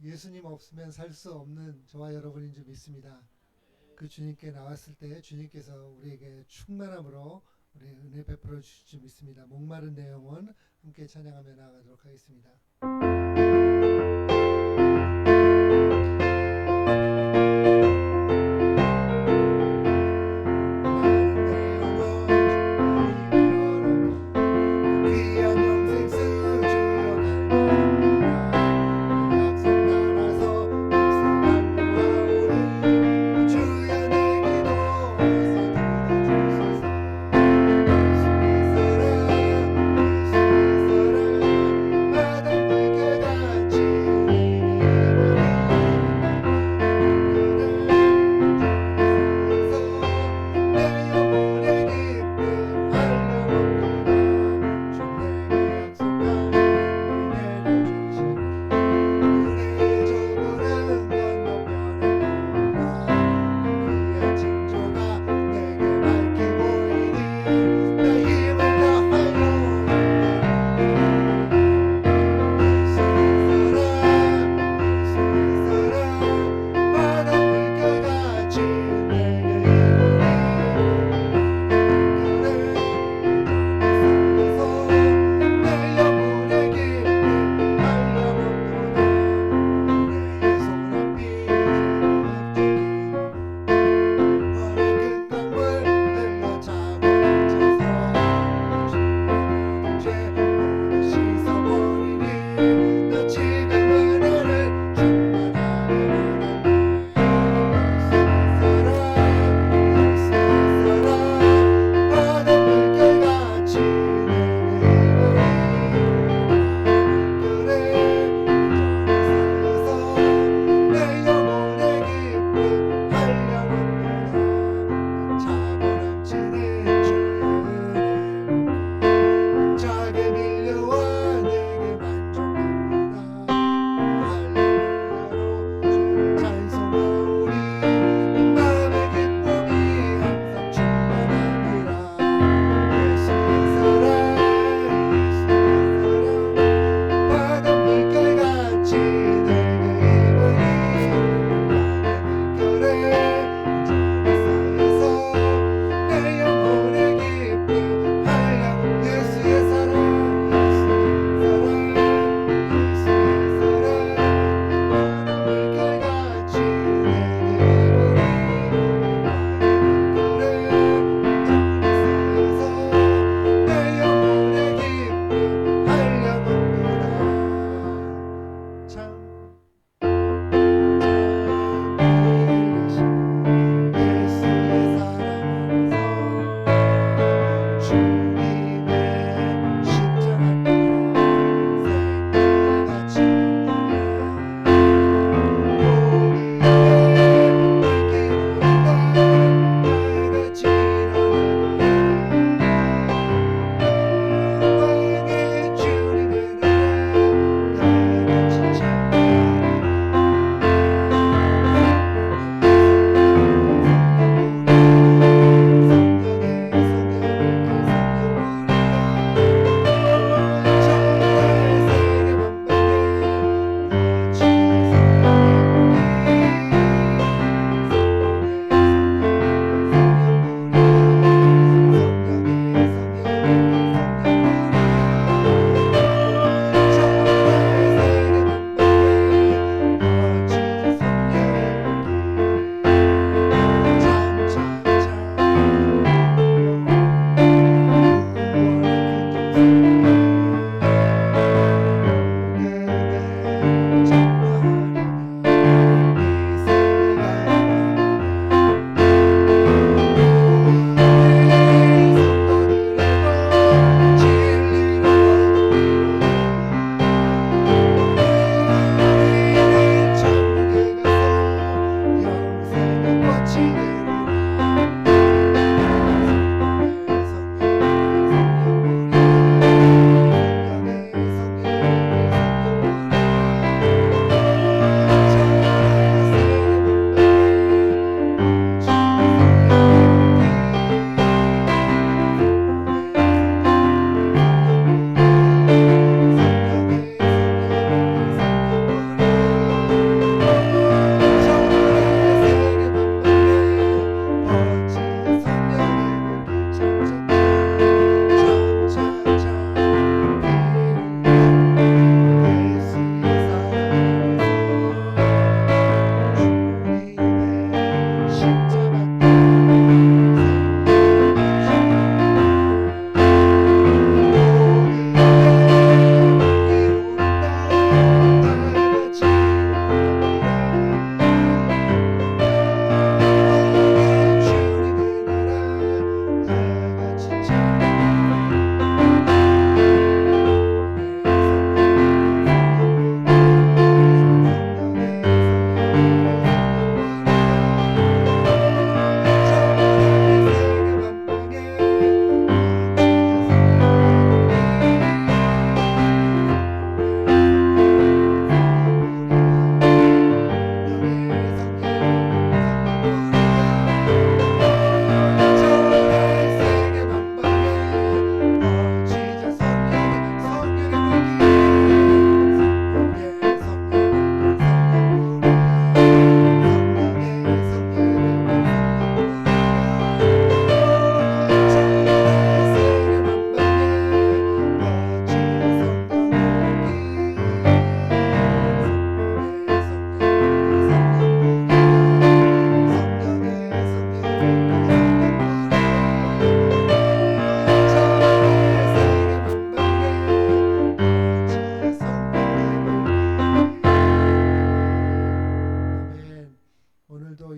예수님 없으면 살 수 없는 저와 여러분인 줄 믿습니다. 그 주님께 나왔을 때 주님께서 우리에게 충만함으로 우리 은혜 베풀어 주실 줄 믿습니다. 목마른 내 영혼 함께 찬양하며 나아가도록 하겠습니다. 예수의 사랑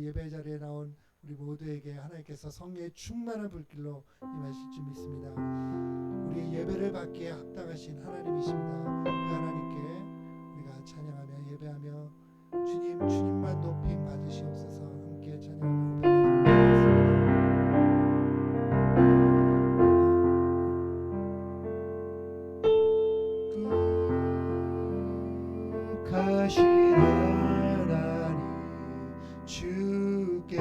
예배 자리에 나온 우리 모두에게 하나님께서 성령의 충만한 불길로 임하실 줄 믿습니다. 우리 예배를 받기에 합당하신 하나님이십니다. 그 하나님께 우리가 찬양하며 예배하며 주님만 높임 받으시옵소서. 함께 찬양하며 고백하겠습니다. 가신 하나님 주께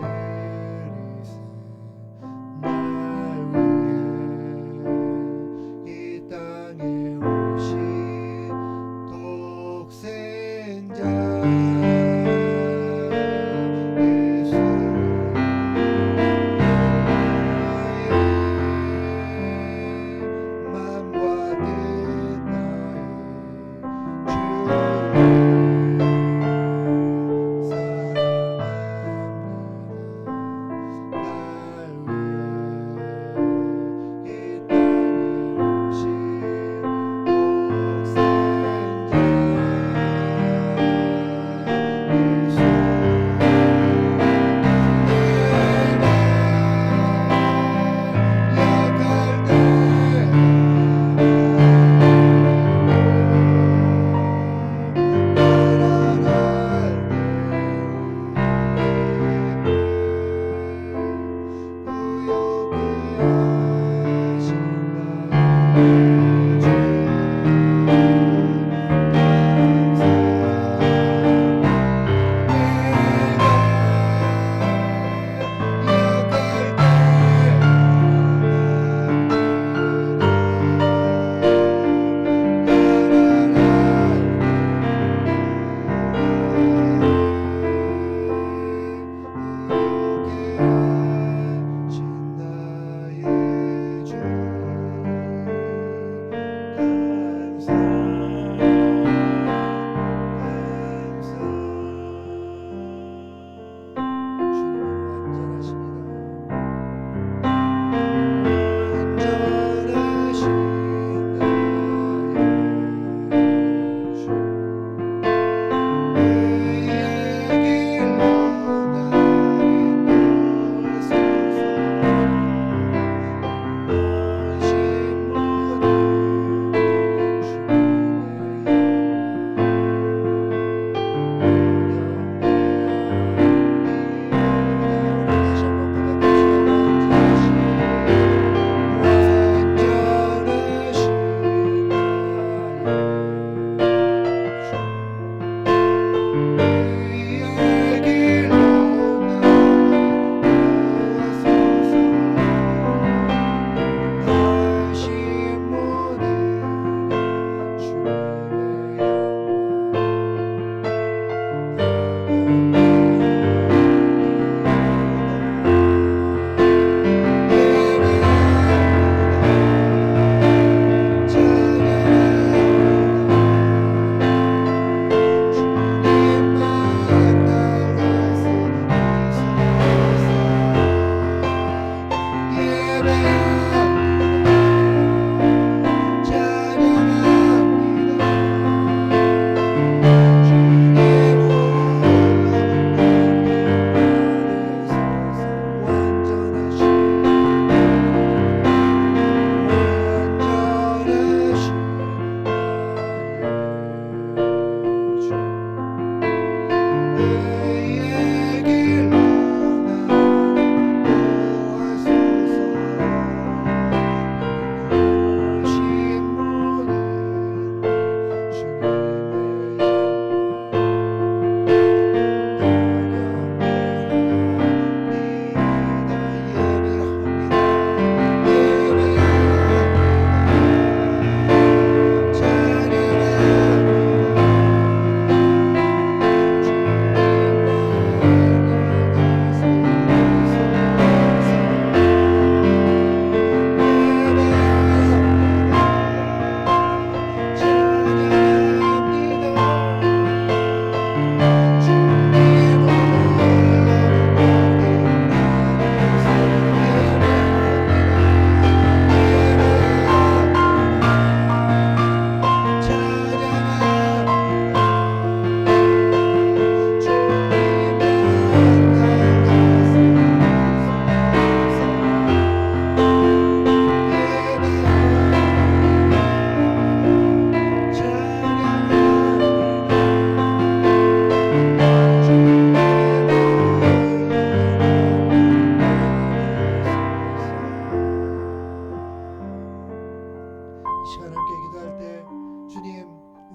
감사드리세. 날 위해 이 땅에 오신 독생자 예수 나의 맘과 뜻 다해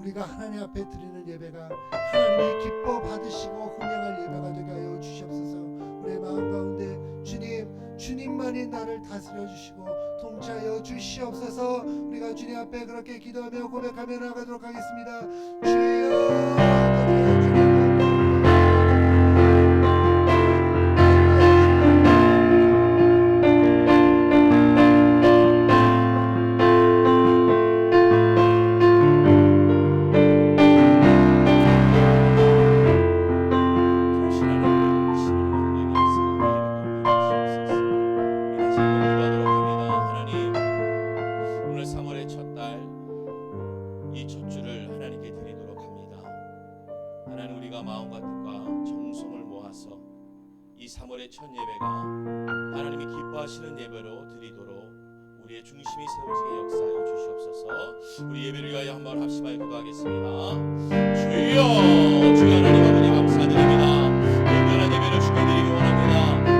우리가 하나님 앞에 드리는 예배가 하나님이 기뻐 받으시고 흥행할 예배가 되게 하여 주시옵소서. 우리의 마음 가운데 주님만이 나를 다스려 주시고 통치하여 주시옵소서. 우리가 주님 앞에 그렇게 기도하며 고백하며 나가도록 하겠습니다. 주여 첫 예배가 하나님이 기뻐하시는 예배로 드리도록 우리의 중심이 세워지게 역사하여 주시옵소서. 우리 예배를 위하여 한번 합심하여 기도하겠습니다. 주여, 주여 하나님 아버지 감사드립니다. 온전한 예배를 주께 드리기 원합니다.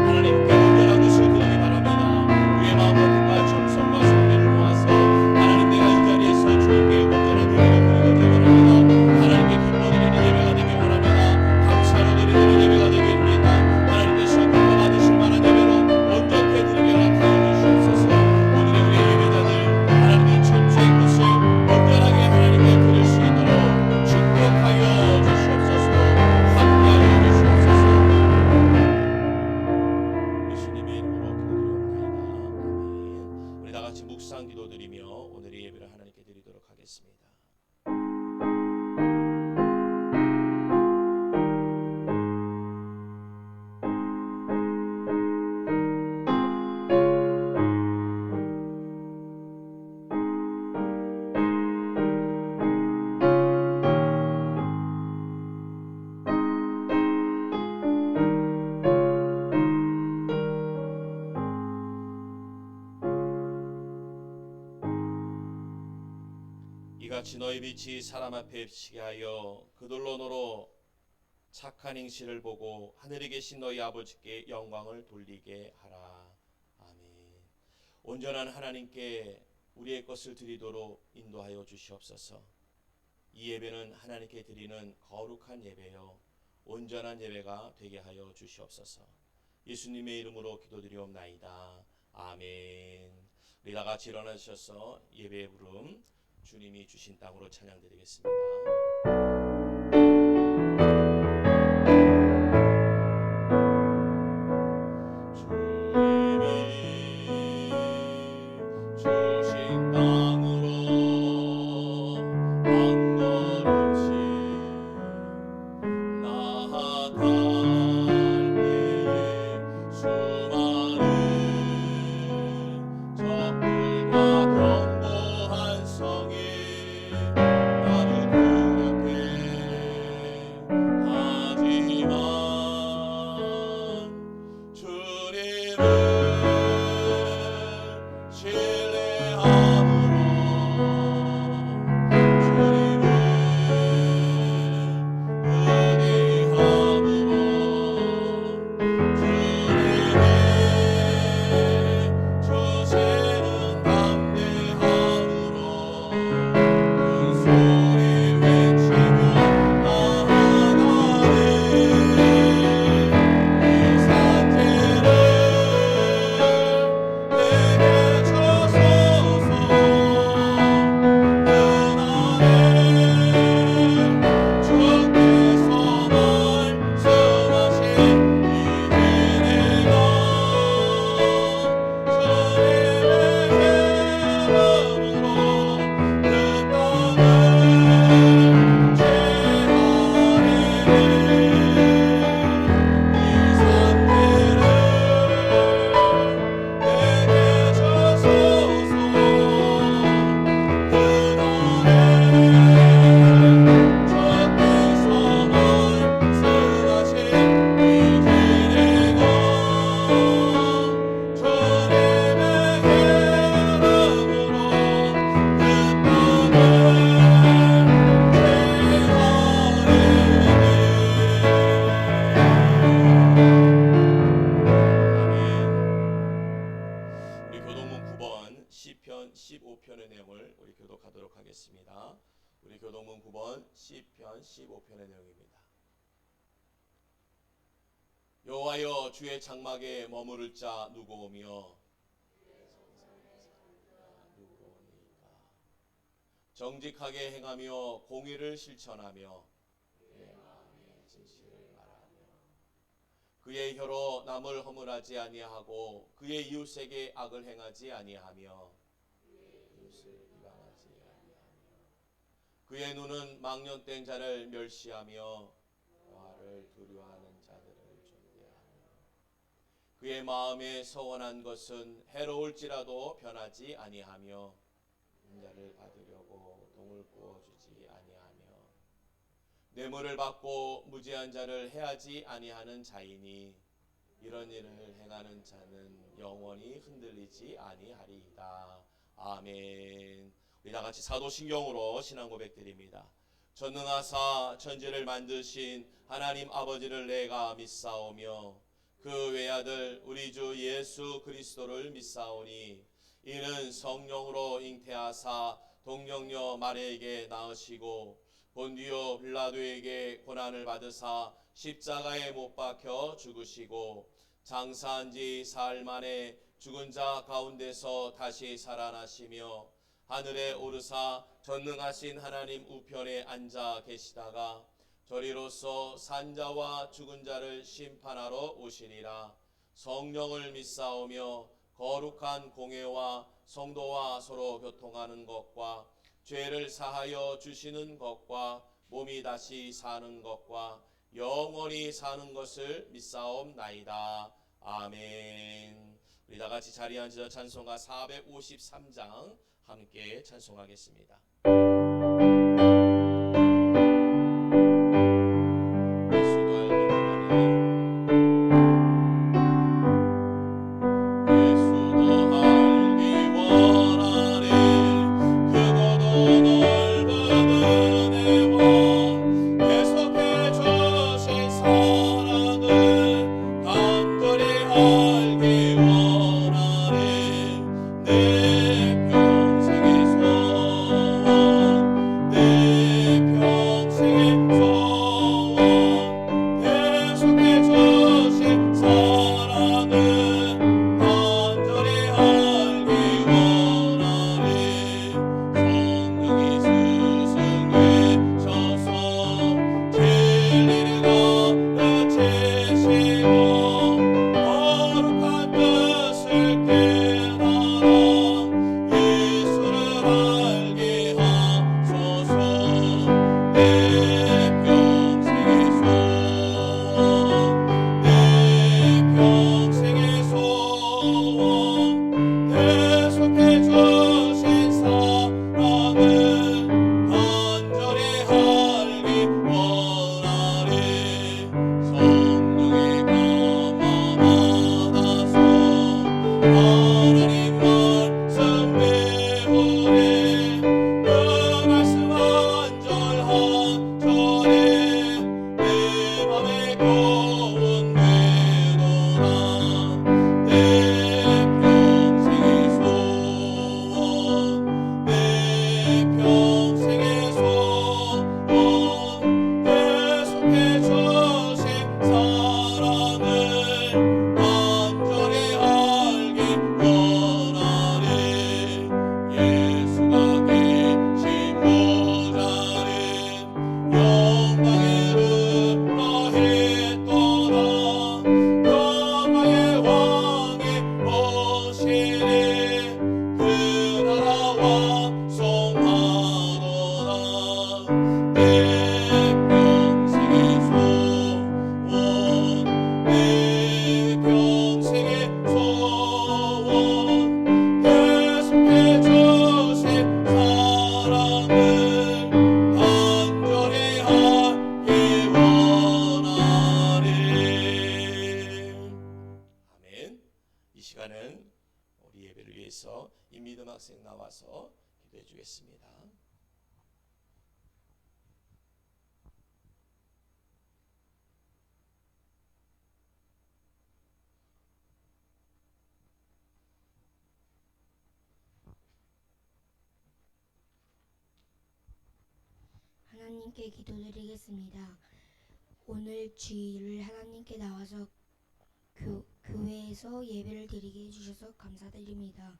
하나님께 온전한 것을 드리기 바랍니다. 우리의 마음과 뜻과 정성과 성례를 모아서 하나님 내가 이 자리에서 주님께 온전한 예배를 드리고자 원합니다. 하나님께 기뻐 드리는 예배가 되기 원합니다. 감사로 드리는 예배가 되기 원합니다. 받으실 만한 예배로 온전케 드리게 하여 주시옵소서. 오늘의 우리의 예배자들 하나님의 전체의 것을 온전하게 하나님께 드릴 수 있도록 축복하여 주시옵소서. 함께하여 주시옵소서. 예수님의 이름으로 기도드리옵나이다. 아멘. 우리 다같이 묵상 기도드리며 오늘의 예배를 하나님께 드리도록 하겠습니다. 이같이 너희 빛이 사람 앞에 비치게 하여 그들로 너로 착한 행실을 보고 하늘에 계신 너희 아버지께 영광을 돌리게 하라. 아멘. 온전한 하나님께 우리의 것을 드리도록 인도하여 주시옵소서. 이 예배는 하나님께 드리는 거룩한 예배요 온전한 예배가 되게 하여 주시옵소서. 예수님의 이름으로 기도드리옵나이다. 아멘. 우리 다같이 일어나셔서 예배의 부름 주님이 주신 땅으로 찬양드리겠습니다. 적들과 견고한 성에 나를 두렵게 우리 교동문 9번 시편 15편의 내용입니다. 여호와여, 주의 장막에 머무를 자 누구오며 누구오니까. 정직하게 행하며 공의를 실천하며 내 마음의 진실을 말하며 그의 혀로 남을 허물하지 아니하고 그의 이웃에게 악을 행하지 아니하며 이웃을 비방하지 아니하며 그의 눈은 망령된 자를 멸시하며 여호와를 두려워하는 자들을 존대하며 그의 마음에 서원한 것은 해로울지라도 변하지 아니하며 인자를 받으려고 동을 꾸어주지 아니하며 뇌물을 받고 무죄한 자를 해하지 아니하는 자이니 이런 일을 행하는 자는 영원히 흔들리지 아니하리이다. 아멘. 우리 다 같이 사도신경으로 신앙 고백드립니다. 전능하사 천지를 만드신 하나님 아버지를 내가 믿사오며 그 외아들 우리 주 예수 그리스도를 믿사오니 이는 성령으로 잉태하사 동정녀 마리아에게 낳으시고 본디오 빌라도에게 고난을 받으사 십자가에 못 박혀 죽으시고 장사한 지 사흘 만에 죽은 자 가운데서 다시 살아나시며 하늘에 오르사 전능하신 하나님 우편에 앉아 계시다가 저리로서 산자와 죽은 자를 심판하러 오시리라. 성령을 믿사오며 거룩한 공회와 성도와 서로 교통하는 것과 죄를 사하여 주시는 것과 몸이 다시 사는 것과 영원히 사는 것을 믿사옵나이다. 아멘. 우리 다 같이 자리에 앉아 찬송가 453장 함께 찬송하겠습니다. 임미듬 학생 나와서 기도해 주겠습니다. 하나님께 기도드리겠습니다. 오늘 주일을 하나님께 나와서 교회에서 예배를 드리게 해주셔서 감사드립니다.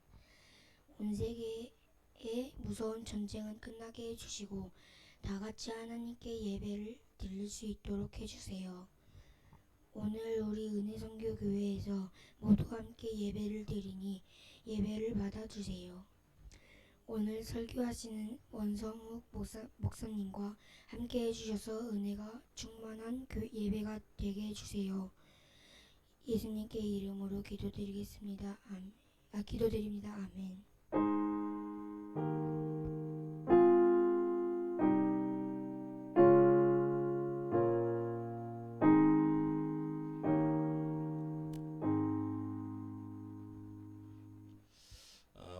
온 세계의 무서운 전쟁은 끝나게 해주시고 다 같이 하나님께 예배를 드릴 수 있도록 해주세요. 오늘 우리 은혜선교 교회에서 모두 함께 예배를 드리니 예배를 받아주세요. 오늘 설교하시는 원성욱 목사님과 함께 해주셔서 은혜가 충만한 예배가 되게 해주세요. 예수님께 이름으로 기도드리겠습니다. 기도드립니다. 아멘.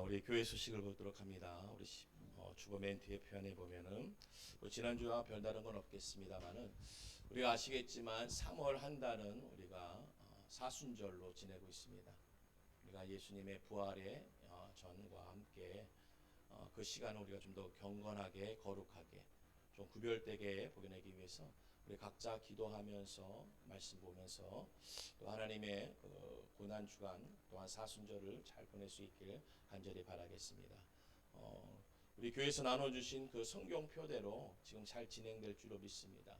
우리 교회 소식을 보도록 합니다. 우리 주보 맨 뒤에 표현해 보면은 지난주와 별다른 건 없겠습니다만은 우리가 아시겠지만 3월 한 달은 우리가 사순절로 지내고 있습니다. 우리가 예수님의 부활의 전과 함께 그 시간을 우리가 좀 더 경건하게 거룩하게 좀 구별되게 보내기 위해서 우리 각자 기도하면서 말씀 보면서 또 하나님의 고난 주간 또한 사순절을 잘 보낼 수 있길 간절히 바라겠습니다. 우리 교회에서 나눠주신 그 성경표대로 지금 잘 진행될 줄로 믿습니다.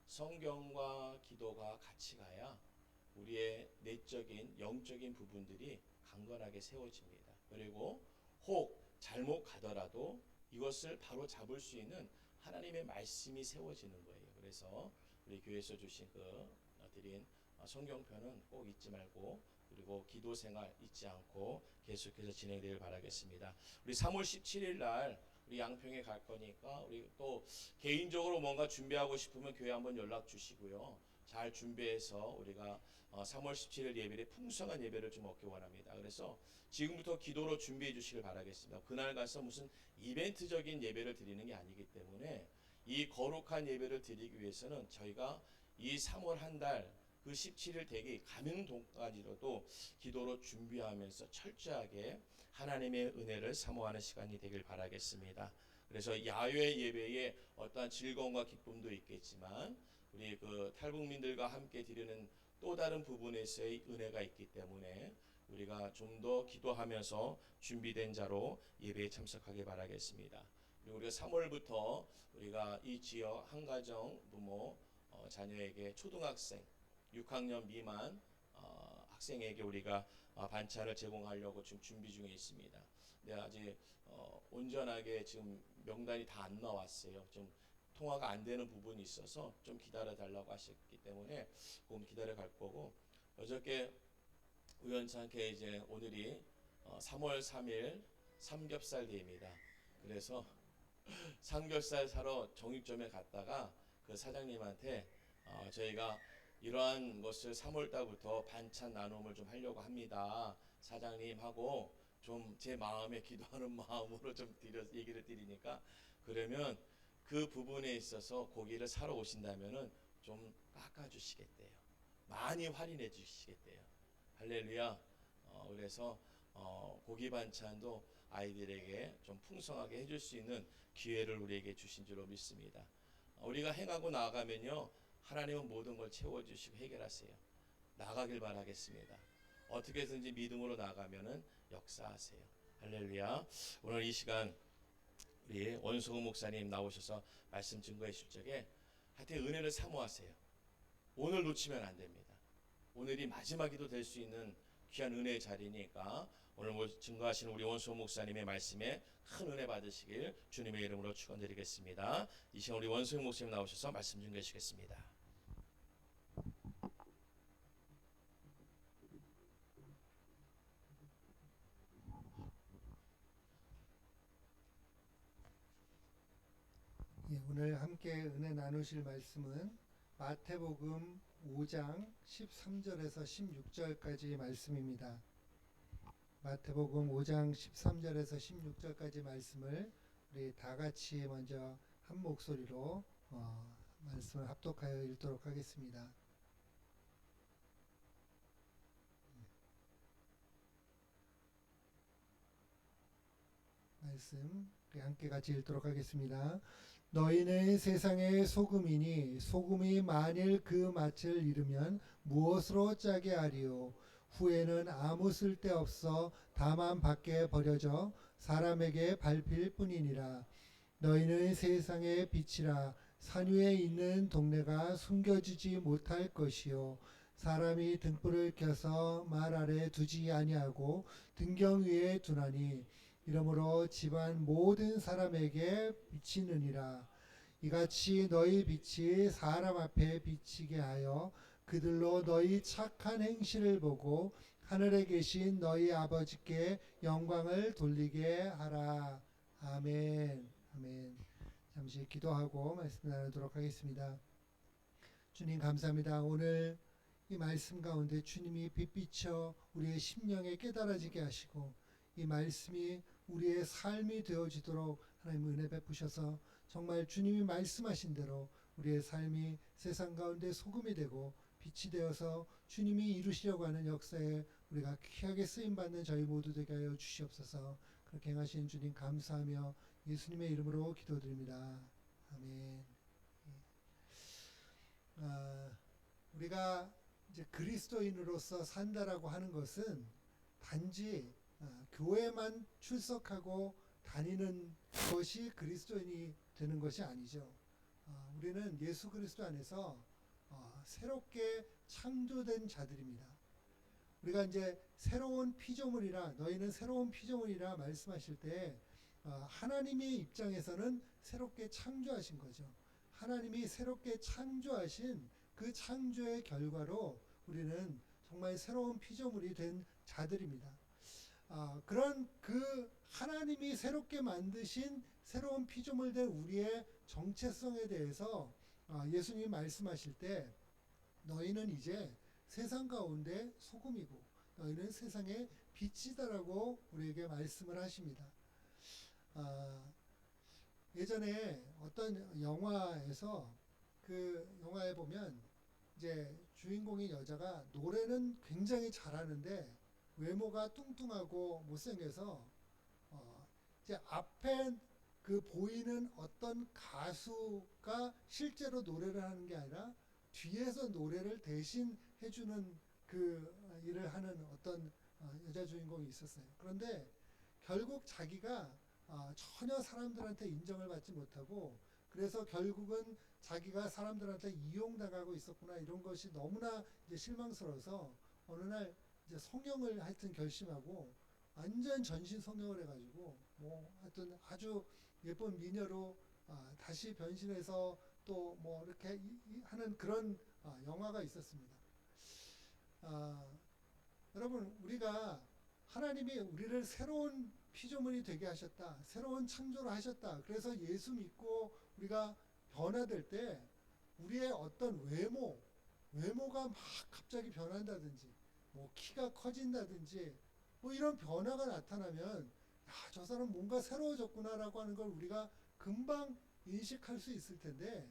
성경과 기도가 같이 가야 우리의 내적인 영적인 부분들이 강건하게 세워집니다. 그리고 혹 잘못 가더라도 이것을 바로 잡을 수 있는 하나님의 말씀이 세워지는 거예요. 그래서 우리 교회에서 주신 드린 성경편은 꼭 잊지 말고 그리고 기도 생활 잊지 않고 계속해서 진행되길 바라겠습니다. 우리 3월 17일 날 우리 양평에 갈 거니까 우리 또 개인적으로 뭔가 준비하고 싶으면 교회 한번 연락 주시고요. 잘 준비해서 우리가 3월 17일 예배에 풍성한 예배를 좀 얻기 원합니다. 그래서 지금부터 기도로 준비해 주시길 바라겠습니다. 그날 가서 무슨 이벤트적인 예배를 드리는 게 아니기 때문에 이 거룩한 예배를 드리기 위해서는 저희가 이 3월 한 달 그 17일 되기 가는 동까지로도 기도로 준비하면서 철저하게 하나님의 은혜를 사모하는 시간이 되길 바라겠습니다. 그래서 야외 예배에 어떠한 즐거움과 기쁨도 있겠지만 우리 탈북민들과 함께 드리는 또 다른 부분에서의 은혜가 있기 때문에 우리가 좀 더 기도하면서 준비된 자로 예배에 참석하길 바라겠습니다. 그리고 우리가 3월부터 우리가 이 지역 한 가정 부모 자녀에게 초등학생 6학년 미만 학생에게 우리가 반찬을 제공하려고 지금 준비 중에 있습니다. 네, 아직 온전하게 지금 명단이 다 안 나왔어요. 좀 통화가 안 되는 부분이 있어서 좀 기다려 달라고 하셨기 때문에 조금 기다려 갈 거고 어저께 우연찮게 이제 오늘이 3월 3일 삼겹살 데이입니다. 그래서 삼겹살 사러 정육점에 갔다가 그 사장님한테 저희가 이러한 것을 3월 달부터 반찬 나눔을 좀 하려고 합니다. 사장님하고 좀 제 마음에 기도하는 마음으로 좀 얘기를 드리니까 그러면 그 부분에 있어서 고기를 사러 오신다면은 좀 깎아 주시겠대요. 많이 할인해 주시겠대요. 할렐루야. 그래서 고기 반찬도 아이들에게 좀 풍성하게 해줄 수 있는 기회를 우리에게 주신 줄로 믿습니다. 우리가 행하고 나아가면요 하나님은 모든 걸 채워주시고 해결하세요. 나가길 바라겠습니다. 어떻게든지 믿음으로 나가면은 역사하세요. 할렐루야. 오늘 이 시간 우리 원성우 목사님 나오셔서 말씀 증거해 주실 적에 하여튼 은혜를 사모하세요. 오늘 놓치면 안 됩니다. 오늘이 마지막이도 될 수 있는 귀한 은혜의 자리니까 오늘 증거하시는 우리 원성우 목사님의 말씀에 큰 은혜 받으시길 주님의 이름으로 축원드리겠습니다. 이 시간 우리 원성우 목사님 나오셔서 말씀 증거해 주시겠습니다. 예, 오늘 함께 은혜 나누실 말씀은 마태복음 5장 13절에서 16절까지 말씀입니다. 마태복음 5장 13절에서 16절까지 말씀을 우리 다 같이 먼저 한 목소리로 말씀을 합독하여 읽도록 하겠습니다. 말씀 우리 함께 같이 읽도록 하겠습니다. 너희는 세상의 소금이니 소금이 만일 그 맛을 잃으면 무엇으로 짜게 하리요. 후에는 아무 쓸데없어 다만 밖에 버려져 사람에게 밟힐 뿐이니라. 너희는 세상의 빛이라. 산 위에 있는 동네가 숨겨지지 못할 것이요. 사람이 등불을 켜서 말 아래 두지 아니하고 등경 위에 두나니 이러므로 집안 모든 사람에게 비치느니라. 이같이 너희 빛이 사람 앞에 비치게 하여 그들로 너희 착한 행실을 보고 하늘에 계신 너희 아버지께 영광을 돌리게 하라. 아멘. 아멘. 잠시 기도하고 말씀 나누도록 하겠습니다. 주님 감사합니다. 오늘 이 말씀 가운데 주님이 빛비쳐 우리의 심령에 깨달아지게 하시고 이 말씀이 우리의 삶이 되어지도록 하나님 은혜 베푸셔서 정말 주님이 말씀하신 대로 우리의 삶이 세상 가운데 소금이 되고 빛이 되어서 주님이 이루시려고 하는 역사에 우리가 귀하게 쓰임받는 저희 모두 되게 하여 주시옵소서. 그렇게 행하신 주님 감사하며 예수님의 이름으로 기도드립니다. 아멘. 우리가 이제 그리스도인으로서 산다라고 하는 것은 단지 교회만 출석하고 다니는 것이 그리스도인이 되는 것이 아니죠. 우리는 예수 그리스도 안에서 새롭게 창조된 자들입니다. 우리가 이제 새로운 피조물이라 너희는 새로운 피조물이라 말씀하실 때 하나님의 입장에서는 새롭게 창조하신 거죠. 하나님이 새롭게 창조하신 그 창조의 결과로 우리는 정말 새로운 피조물이 된 자들입니다. 그런 그 하나님이 새롭게 만드신 새로운 피조물 된 우리의 정체성에 대해서 예수님이 말씀하실 때 너희는 이제 세상 가운데 소금이고 너희는 세상의 빛이다라고 우리에게 말씀을 하십니다. 예전에 어떤 영화에서 그 영화에 보면 이제 주인공인 여자가 노래는 굉장히 잘하는데 외모가 뚱뚱하고 못생겨서 이제 앞에 그 보이는 어떤 가수가 실제로 노래를 하는 게 아니라 뒤에서 노래를 대신 해주는 그 일을 하는 어떤 여자 주인공이 있었어요. 그런데 결국 자기가 전혀 사람들한테 인정을 받지 못하고 그래서 결국은 자기가 사람들한테 이용당하고 있었구나 이런 것이 너무나 이제 실망스러워서 어느 날 이제 성형을 하여튼 결심하고 완전 전신 성형을 해가지고 뭐 하여튼 아주 예쁜 미녀로 다시 변신해서 또 뭐 이렇게 하는 그런 영화가 있었습니다. 여러분 우리가 하나님이 우리를 새로운 피조물이 되게 하셨다. 새로운 창조를 하셨다. 그래서 예수 믿고 우리가 변화될 때 우리의 어떤 외모가 막 갑자기 변한다든지 뭐 키가 커진다든지 뭐 이런 변화가 나타나면 저 사람 뭔가 새로워졌구나라고 하는 걸 우리가 금방 인식할 수 있을 텐데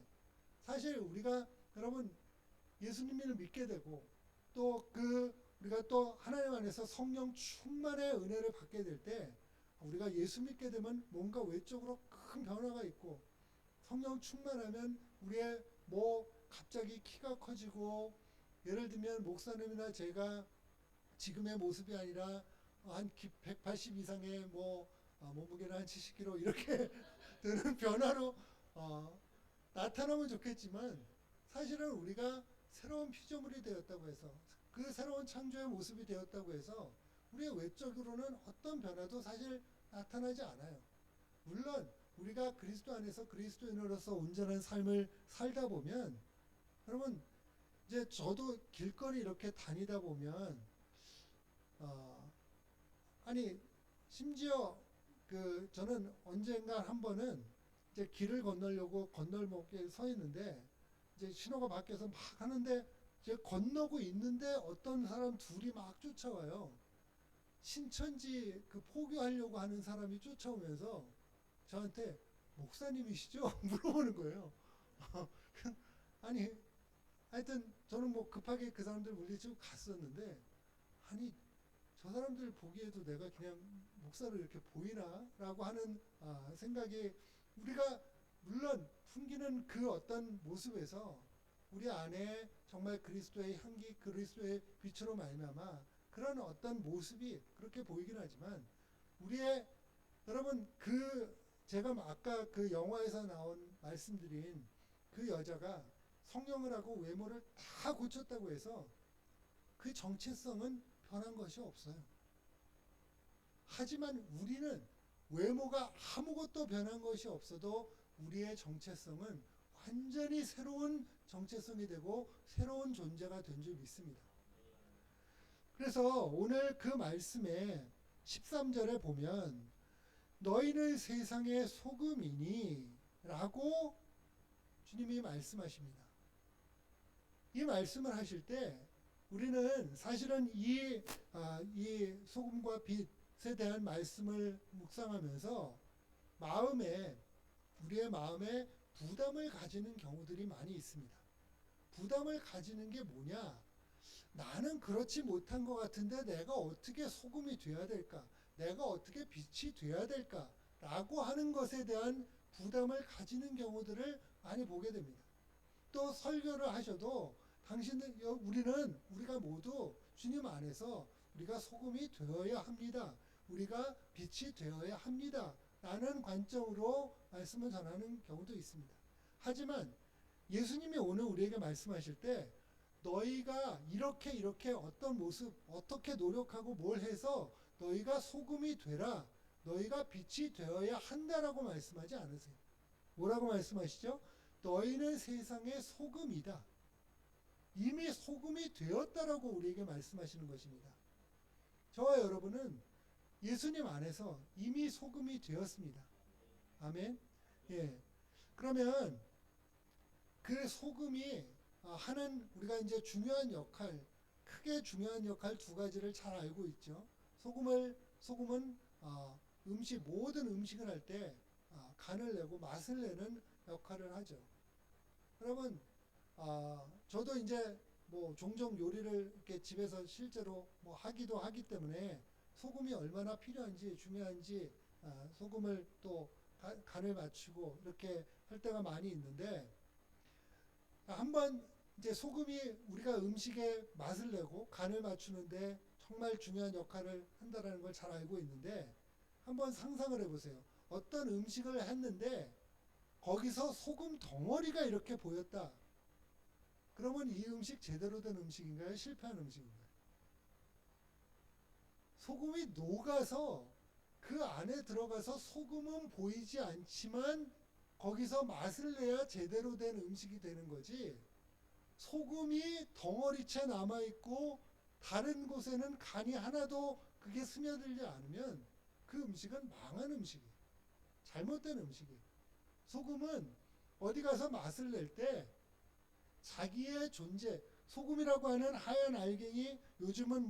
사실 우리가 여러분 예수님을 믿게 되고 또 우리가 또 하나님 안에서 성령 충만의 은혜를 받게 될 때 우리가 예수 믿게 되면 뭔가 외적으로 큰 변화가 있고 성령 충만하면 우리의 뭐 갑자기 키가 커지고 예를 들면 목사님이나 제가 지금의 모습이 아니라 한 180 이상의 뭐 몸무게는 한 70kg 이렇게 되는 변화로 나타나면 좋겠지만 사실은 우리가 새로운 피조물이 되었다고 해서 그 새로운 창조의 모습이 되었다고 해서 우리의 외적으로는 어떤 변화도 사실 나타나지 않아요. 물론 우리가 그리스도 안에서 그리스도인으로서 온전한 삶을 살다 보면 여러분 이제 저도 길거리 이렇게 다니다 보면 아니 심지어 저는 언젠가 한 번은 이제 길을 건너려고 건널목에 서 있는데 이제 신호가 바뀌어서 막 하는데 이제 건너고 있는데 어떤 사람 둘이 막 쫓아와요. 신천지 포교하려고 하는 사람이 쫓아오면서 저한테 목사님이시죠? 물어보는 거예요. 아니 하여튼 저는 뭐 급하게 그 사람들 물리치고 갔었는데 아니 저 사람들 보기에도 내가 그냥 목사로 이렇게 보이나? 라고 하는 생각이 우리가 물론 섬기는 그 어떤 모습에서 우리 안에 정말 그리스도의 향기, 그리스도의 빛으로 말미암아 그런 어떤 모습이 그렇게 보이긴 하지만 우리의 여러분 제가 아까 그 영화에서 나온 말씀드린 그 여자가 성령을 하고 외모를 다 고쳤다고 해서 그 정체성은 변한 것이 없어요. 하지만 우리는 외모가 아무것도 변한 것이 없어도 우리의 정체성은 완전히 새로운 정체성이 되고 새로운 존재가 된 줄 믿습니다. 그래서 오늘 그 말씀에 13절에 보면 너희는 세상의 소금이니 라고 주님이 말씀하십니다. 이 말씀을 하실 때 우리는 사실은 이 소금과 빛에 대한 말씀을 묵상하면서 우리의 마음에 부담을 가지는 경우들이 많이 있습니다. 부담을 가지는 게 뭐냐? 나는 그렇지 못한 것 같은데 내가 어떻게 소금이 되어야 될까? 내가 어떻게 빛이 되어야 될까? 라고 하는 것에 대한 부담을 가지는 경우들을 많이 보게 됩니다. 또 설교를 하셔도 우리가 모두 주님 안에서 우리가 소금이 되어야 합니다. 우리가 빛이 되어야 합니다. 라는 관점으로 말씀을 전하는 경우도 있습니다. 하지만 예수님이 오늘 우리에게 말씀하실 때 너희가 이렇게 어떤 모습, 어떻게 노력하고 뭘 해서 너희가 소금이 되라, 너희가 빛이 되어야 한다라고 말씀하지 않으세요. 뭐라고 말씀하시죠? 너희는 세상의 소금이다. 이미 소금이 되었다라고 우리에게 말씀하시는 것입니다. 저와 여러분은 예수님 안에서 이미 소금이 되었습니다. 아멘. 예. 그러면 그 소금이 하는 우리가 이제 크게 중요한 역할 두 가지를 잘 알고 있죠. 소금은 모든 음식을 할 때 간을 내고 맛을 내는 역할을 하죠. 여러분, 저도 이제 뭐 종종 요리를 이렇게 집에서 실제로 뭐 하기도 하기 때문에 소금이 얼마나 필요한지 중요한지 소금을 또 간을 맞추고 이렇게 할 때가 많이 있는데 한번 이제 소금이 우리가 음식에 맛을 내고 간을 맞추는데 정말 중요한 역할을 한다는 걸 잘 알고 있는데 한번 상상을 해보세요. 어떤 음식을 했는데 거기서 소금 덩어리가 이렇게 보였다. 그러면 이 음식 제대로 된 음식인가요? 실패한 음식인가요? 소금이 녹아서 그 안에 들어가서 소금은 보이지 않지만 거기서 맛을 내야 제대로 된 음식이 되는 거지. 소금이 덩어리채 남아있고 다른 곳에는 간이 하나도 그게 스며들지 않으면 그 음식은 망한 음식이에요. 잘못된 음식이에요. 소금은 어디 가서 맛을 낼 때 자기의 존재, 소금이라고 하는 하얀 알갱이, 요즘은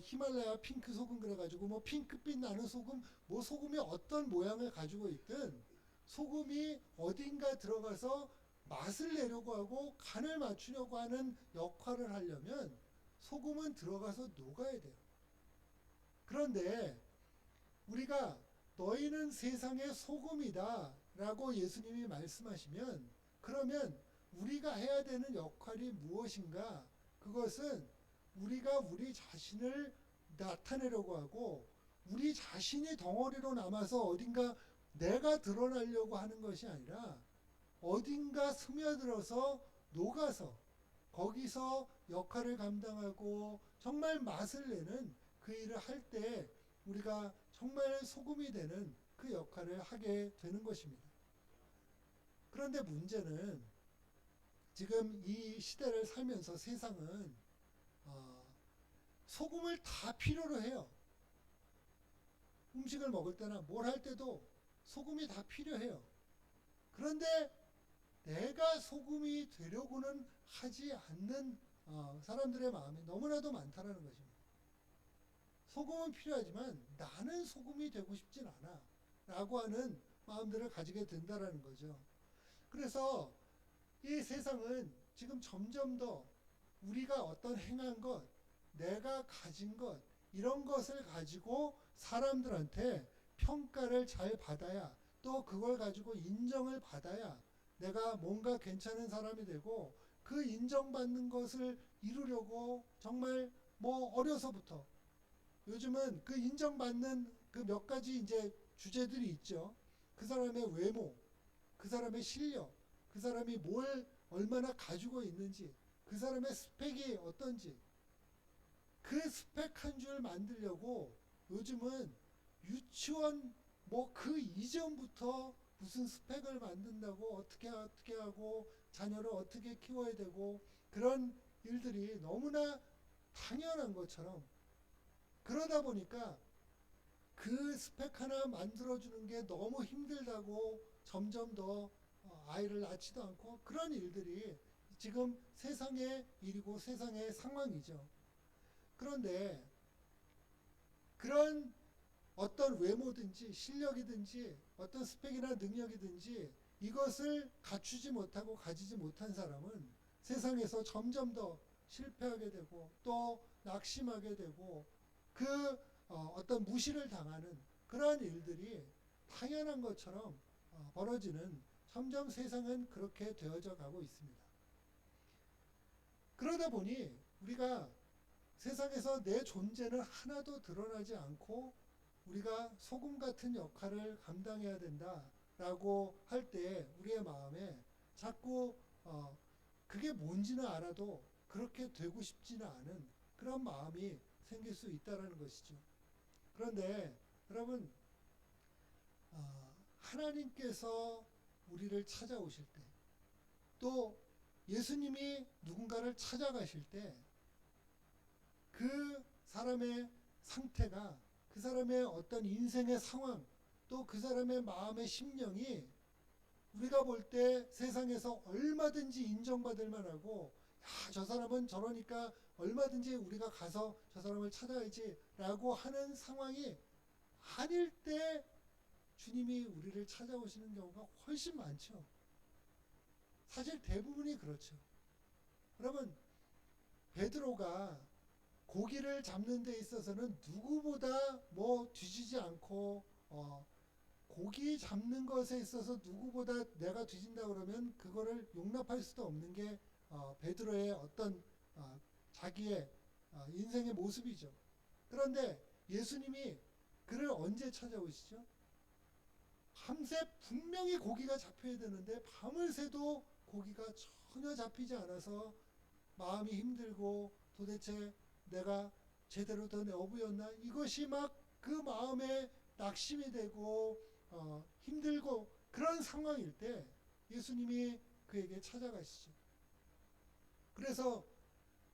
히말라야 핑크 소금 그래가지고 핑크빛 나는 소금, 소금이 어떤 모양을 가지고 있든 소금이 어딘가 들어가서 맛을 내려고 하고 간을 맞추려고 하는 역할을 하려면 소금은 들어가서 녹아야 돼요. 그런데 우리가 너희는 세상의 소금이다 라고 예수님이 말씀하시면 그러면 우리가 해야 되는 역할이 무엇인가? 그것은 우리가 우리 자신을 나타내려고 하고 우리 자신이 덩어리로 남아서 어딘가 내가 드러나려고 하는 것이 아니라 어딘가 스며들어서 녹아서 거기서 역할을 감당하고 정말 맛을 내는 그 일을 할 때 우리가 정말 소금이 되는 그 역할을 하게 되는 것입니다. 그런데 문제는 지금 이 시대를 살면서 세상은 소금을 다 필요로 해요. 음식을 먹을 때나 뭘 할 때도 소금이 다 필요해요. 그런데 내가 소금이 되려고는 하지 않는 사람들의 마음이 너무나도 많다라는 것입니다. 소금은 필요하지만 나는 소금이 되고 싶진 않아 라고 하는 마음들을 가지게 된다라는 거죠. 그래서 이 세상은 지금 점점 더 우리가 어떤 행한 것, 내가 가진 것, 이런 것을 가지고 사람들한테 평가를 잘 받아야 또 그걸 가지고 인정을 받아야 내가 뭔가 괜찮은 사람이 되고 그 인정받는 것을 이루려고 정말 뭐 어려서부터 요즘은 그 인정받는 그 몇 가지 이제 주제들이 있죠. 그 사람의 외모, 그 사람의 실력, 그 사람이 뭘 얼마나 가지고 있는지, 그 사람의 스펙이 어떤지, 그 스펙 한 줄 만들려고 요즘은 유치원 뭐 그 이전부터 무슨 스펙을 만든다고 어떻게 하고 자녀를 어떻게 키워야 되고 그런 일들이 너무나 당연한 것처럼 그러다 보니까 그 스펙 하나 만들어주는 게 너무 힘들다고 점점 더 아이를 낳지도 않고 그런 일들이 지금 세상의 일이고 세상의 상황이죠. 그런데 그런 어떤 외모든지 실력이든지 어떤 스펙이나 능력이든지 이것을 갖추지 못하고 가지지 못한 사람은 세상에서 점점 더 실패하게 되고 또 낙심하게 되고 그 어떤 무시를 당하는 그러한 일들이 당연한 것처럼 벌어지는 점점 세상은 그렇게 되어져 가고 있습니다. 그러다 보니 우리가 세상에서 내 존재는 하나도 드러나지 않고 우리가 소금 같은 역할을 감당해야 된다라고 할 때 우리의 마음에 자꾸 그게 뭔지는 알아도 그렇게 되고 싶지는 않은 그런 마음이 생길 수 있다라는 것이죠. 그런데 여러분 하나님께서 우리를 찾아오실 때 또 예수님이 누군가를 찾아가실 때 그 사람의 상태가 그 사람의 어떤 인생의 상황 또 그 사람의 마음의 심령이 우리가 볼 때 세상에서 얼마든지 인정받을 만하고 야, 저 사람은 저러니까 얼마든지 우리가 가서 저 사람을 찾아야지 라고 하는 상황이 아닐 때 주님이 우리를 찾아오시는 경우가 훨씬 많죠. 사실 대부분이 그렇죠. 여러분 베드로가 고기를 잡는 데 있어서는 누구보다 뭐 뒤지지 않고 고기 잡는 것에 있어서 누구보다 내가 뒤진다 그러면 그거를 용납할 수도 없는 게 베드로의 어떤 자기의 인생의 모습이죠. 그런데 예수님이 그를 언제 찾아오시죠? 밤새 분명히 고기가 잡혀야 되는데 밤을 새도 고기가 전혀 잡히지 않아서 마음이 힘들고 도대체 내가 제대로 된 어부였나? 이것이 막 그 마음에 낙심이 되고 힘들고 그런 상황일 때 예수님이 그에게 찾아가시죠. 그래서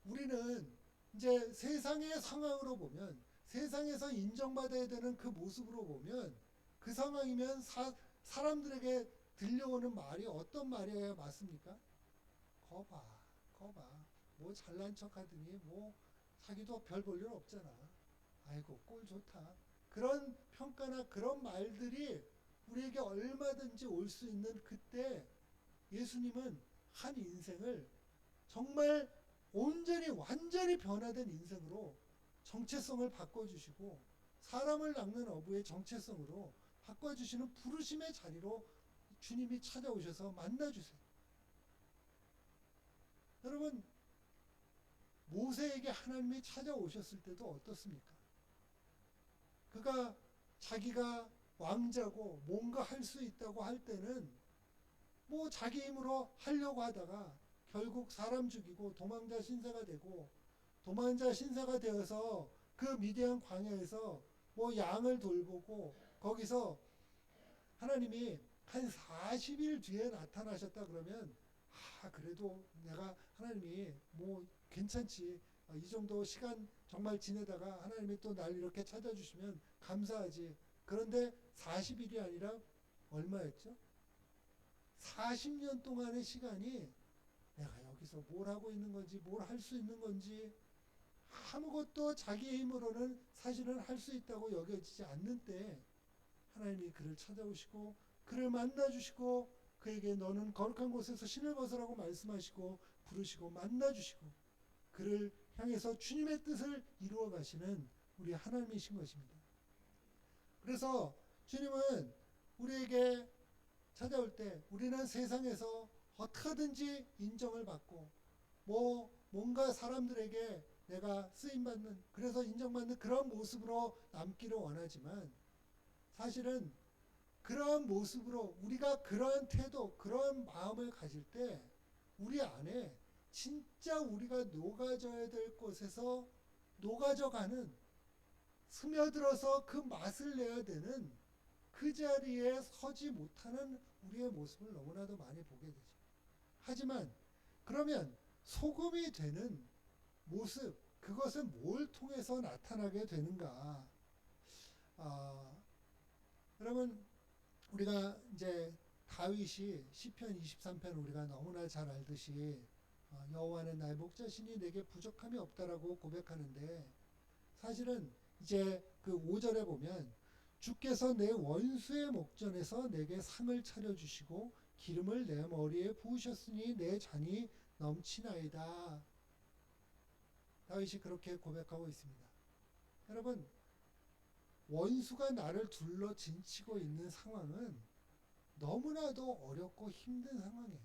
우리는 이제 세상의 상황으로 보면 세상에서 인정받아야 되는 그 모습으로 보면 그 상황이면 사람들에게 들려오는 말이 어떤 말이어야 맞습니까? 거봐, 거봐. 뭐 잘난 척 하더니 뭐 자기도 별 볼 일 없잖아. 아이고 꼴 좋다. 그런 평가나 그런 말들이 우리에게 얼마든지 올 수 있는 그때 예수님은 한 인생을 정말 온전히 완전히 변화된 인생으로 정체성을 바꿔주시고 사람을 낚는 어부의 정체성으로 바꿔주시는 부르심의 자리로 주님이 찾아오셔서 만나주세요. 여러분 모세에게 하나님이 찾아오셨을 때도 어떻습니까? 그가 자기가 왕자고 뭔가 할 수 있다고 할 때는 뭐 자기 힘으로 하려고 하다가 결국 사람 죽이고 도망자 신세가 되고 도망자 신세가 되어서 그 미디안 광야에서 뭐 양을 돌보고 거기서 하나님이 한 40일 뒤에 나타나셨다 그러면 그래도 내가 하나님이 뭐 괜찮지 이 정도 시간 정말 지내다가 하나님이 또 날 이렇게 찾아주시면 감사하지. 그런데 40일이 아니라 얼마였죠? 40년 동안의 시간이 내가 여기서 뭘 하고 있는 건지 뭘 할 수 있는 건지 아무것도 자기의 힘으로는 사실은 할 수 있다고 여겨지지 않는 때 하나님이 그를 찾아오시고 그를 만나주시고 그에게 너는 거룩한 곳에서 신을 벗으라고 말씀하시고 부르시고 만나주시고 그를 향해서 주님의 뜻을 이루어 가시는 우리 하나님이신 것입니다. 그래서 주님은 우리에게 찾아올 때 우리는 세상에서 어떻게든지 인정을 받고 뭔가 사람들에게 내가 쓰임받는, 그래서 인정받는 그런 모습으로 남기를 원하지만, 사실은 그러한 모습으로 우리가 그러한 태도, 그러한 마음을 가질 때 우리 안에 진짜 우리가 녹아져야 될 곳에서 녹아져가는, 스며들어서 그 맛을 내야 되는 그 자리에 서지 못하는 우리의 모습을 너무나도 많이 보게 되죠. 하지만 그러면 소금이 되는 모습, 그것은 뭘 통해서 나타나게 되는가? 여러분, 우리가 이제 다윗이 시편 23편 우리가 너무나 잘 알듯이 여호와는 나의 목자시니 내게 부족함이 없다라고 고백하는데, 사실은 이제 그 5절에 보면 주께서 내 원수의 목전에서 내게 상을 차려주시고 기름을 내 머리에 부으셨으니 내 잔이 넘치나이다. 다윗이 그렇게 고백하고 있습니다. 여러분, 원수가 나를 둘러 진치고 있는 상황은 너무나도 어렵고 힘든 상황이에요.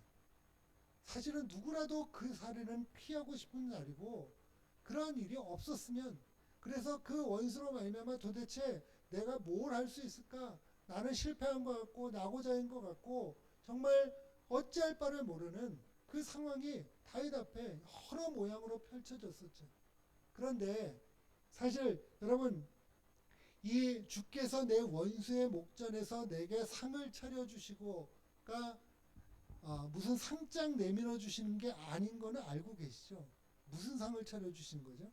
사실은 누구라도 그 자리는 피하고 싶은 자리고, 그러한 일이 없었으면, 그래서 그 원수로 말미암아 도대체 내가 뭘 할 수 있을까? 나는 실패한 것 같고 낙오자인 것 같고 정말 어찌할 바를 모르는 그 상황이 다윗 앞에 여러 모양으로 펼쳐졌었죠. 그런데 사실 여러분, 이 주께서 내 원수의 목전에서 내게 상을 차려주시고가 무슨 상장 내밀어 주시는 게 아닌 거는 알고 계시죠? 무슨 상을 차려주시는 거죠?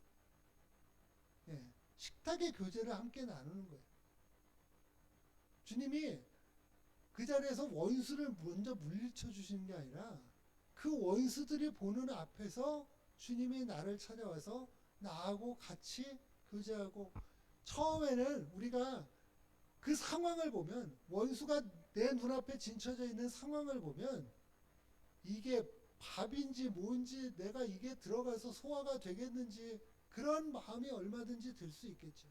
예, 식탁의 교제를 함께 나누는 거예요. 주님이 그 자리에서 원수를 먼저 물리쳐 주시는 게 아니라 그 원수들이 보는 앞에서 주님이 나를 찾아와서 나하고 같이 교제하고, 처음에는 우리가 그 상황을 보면, 원수가 내 눈앞에 진쳐져 있는 상황을 보면 이게 밥인지 뭔지 내가 이게 들어가서 소화가 되겠는지 그런 마음이 얼마든지 들 수 있겠죠.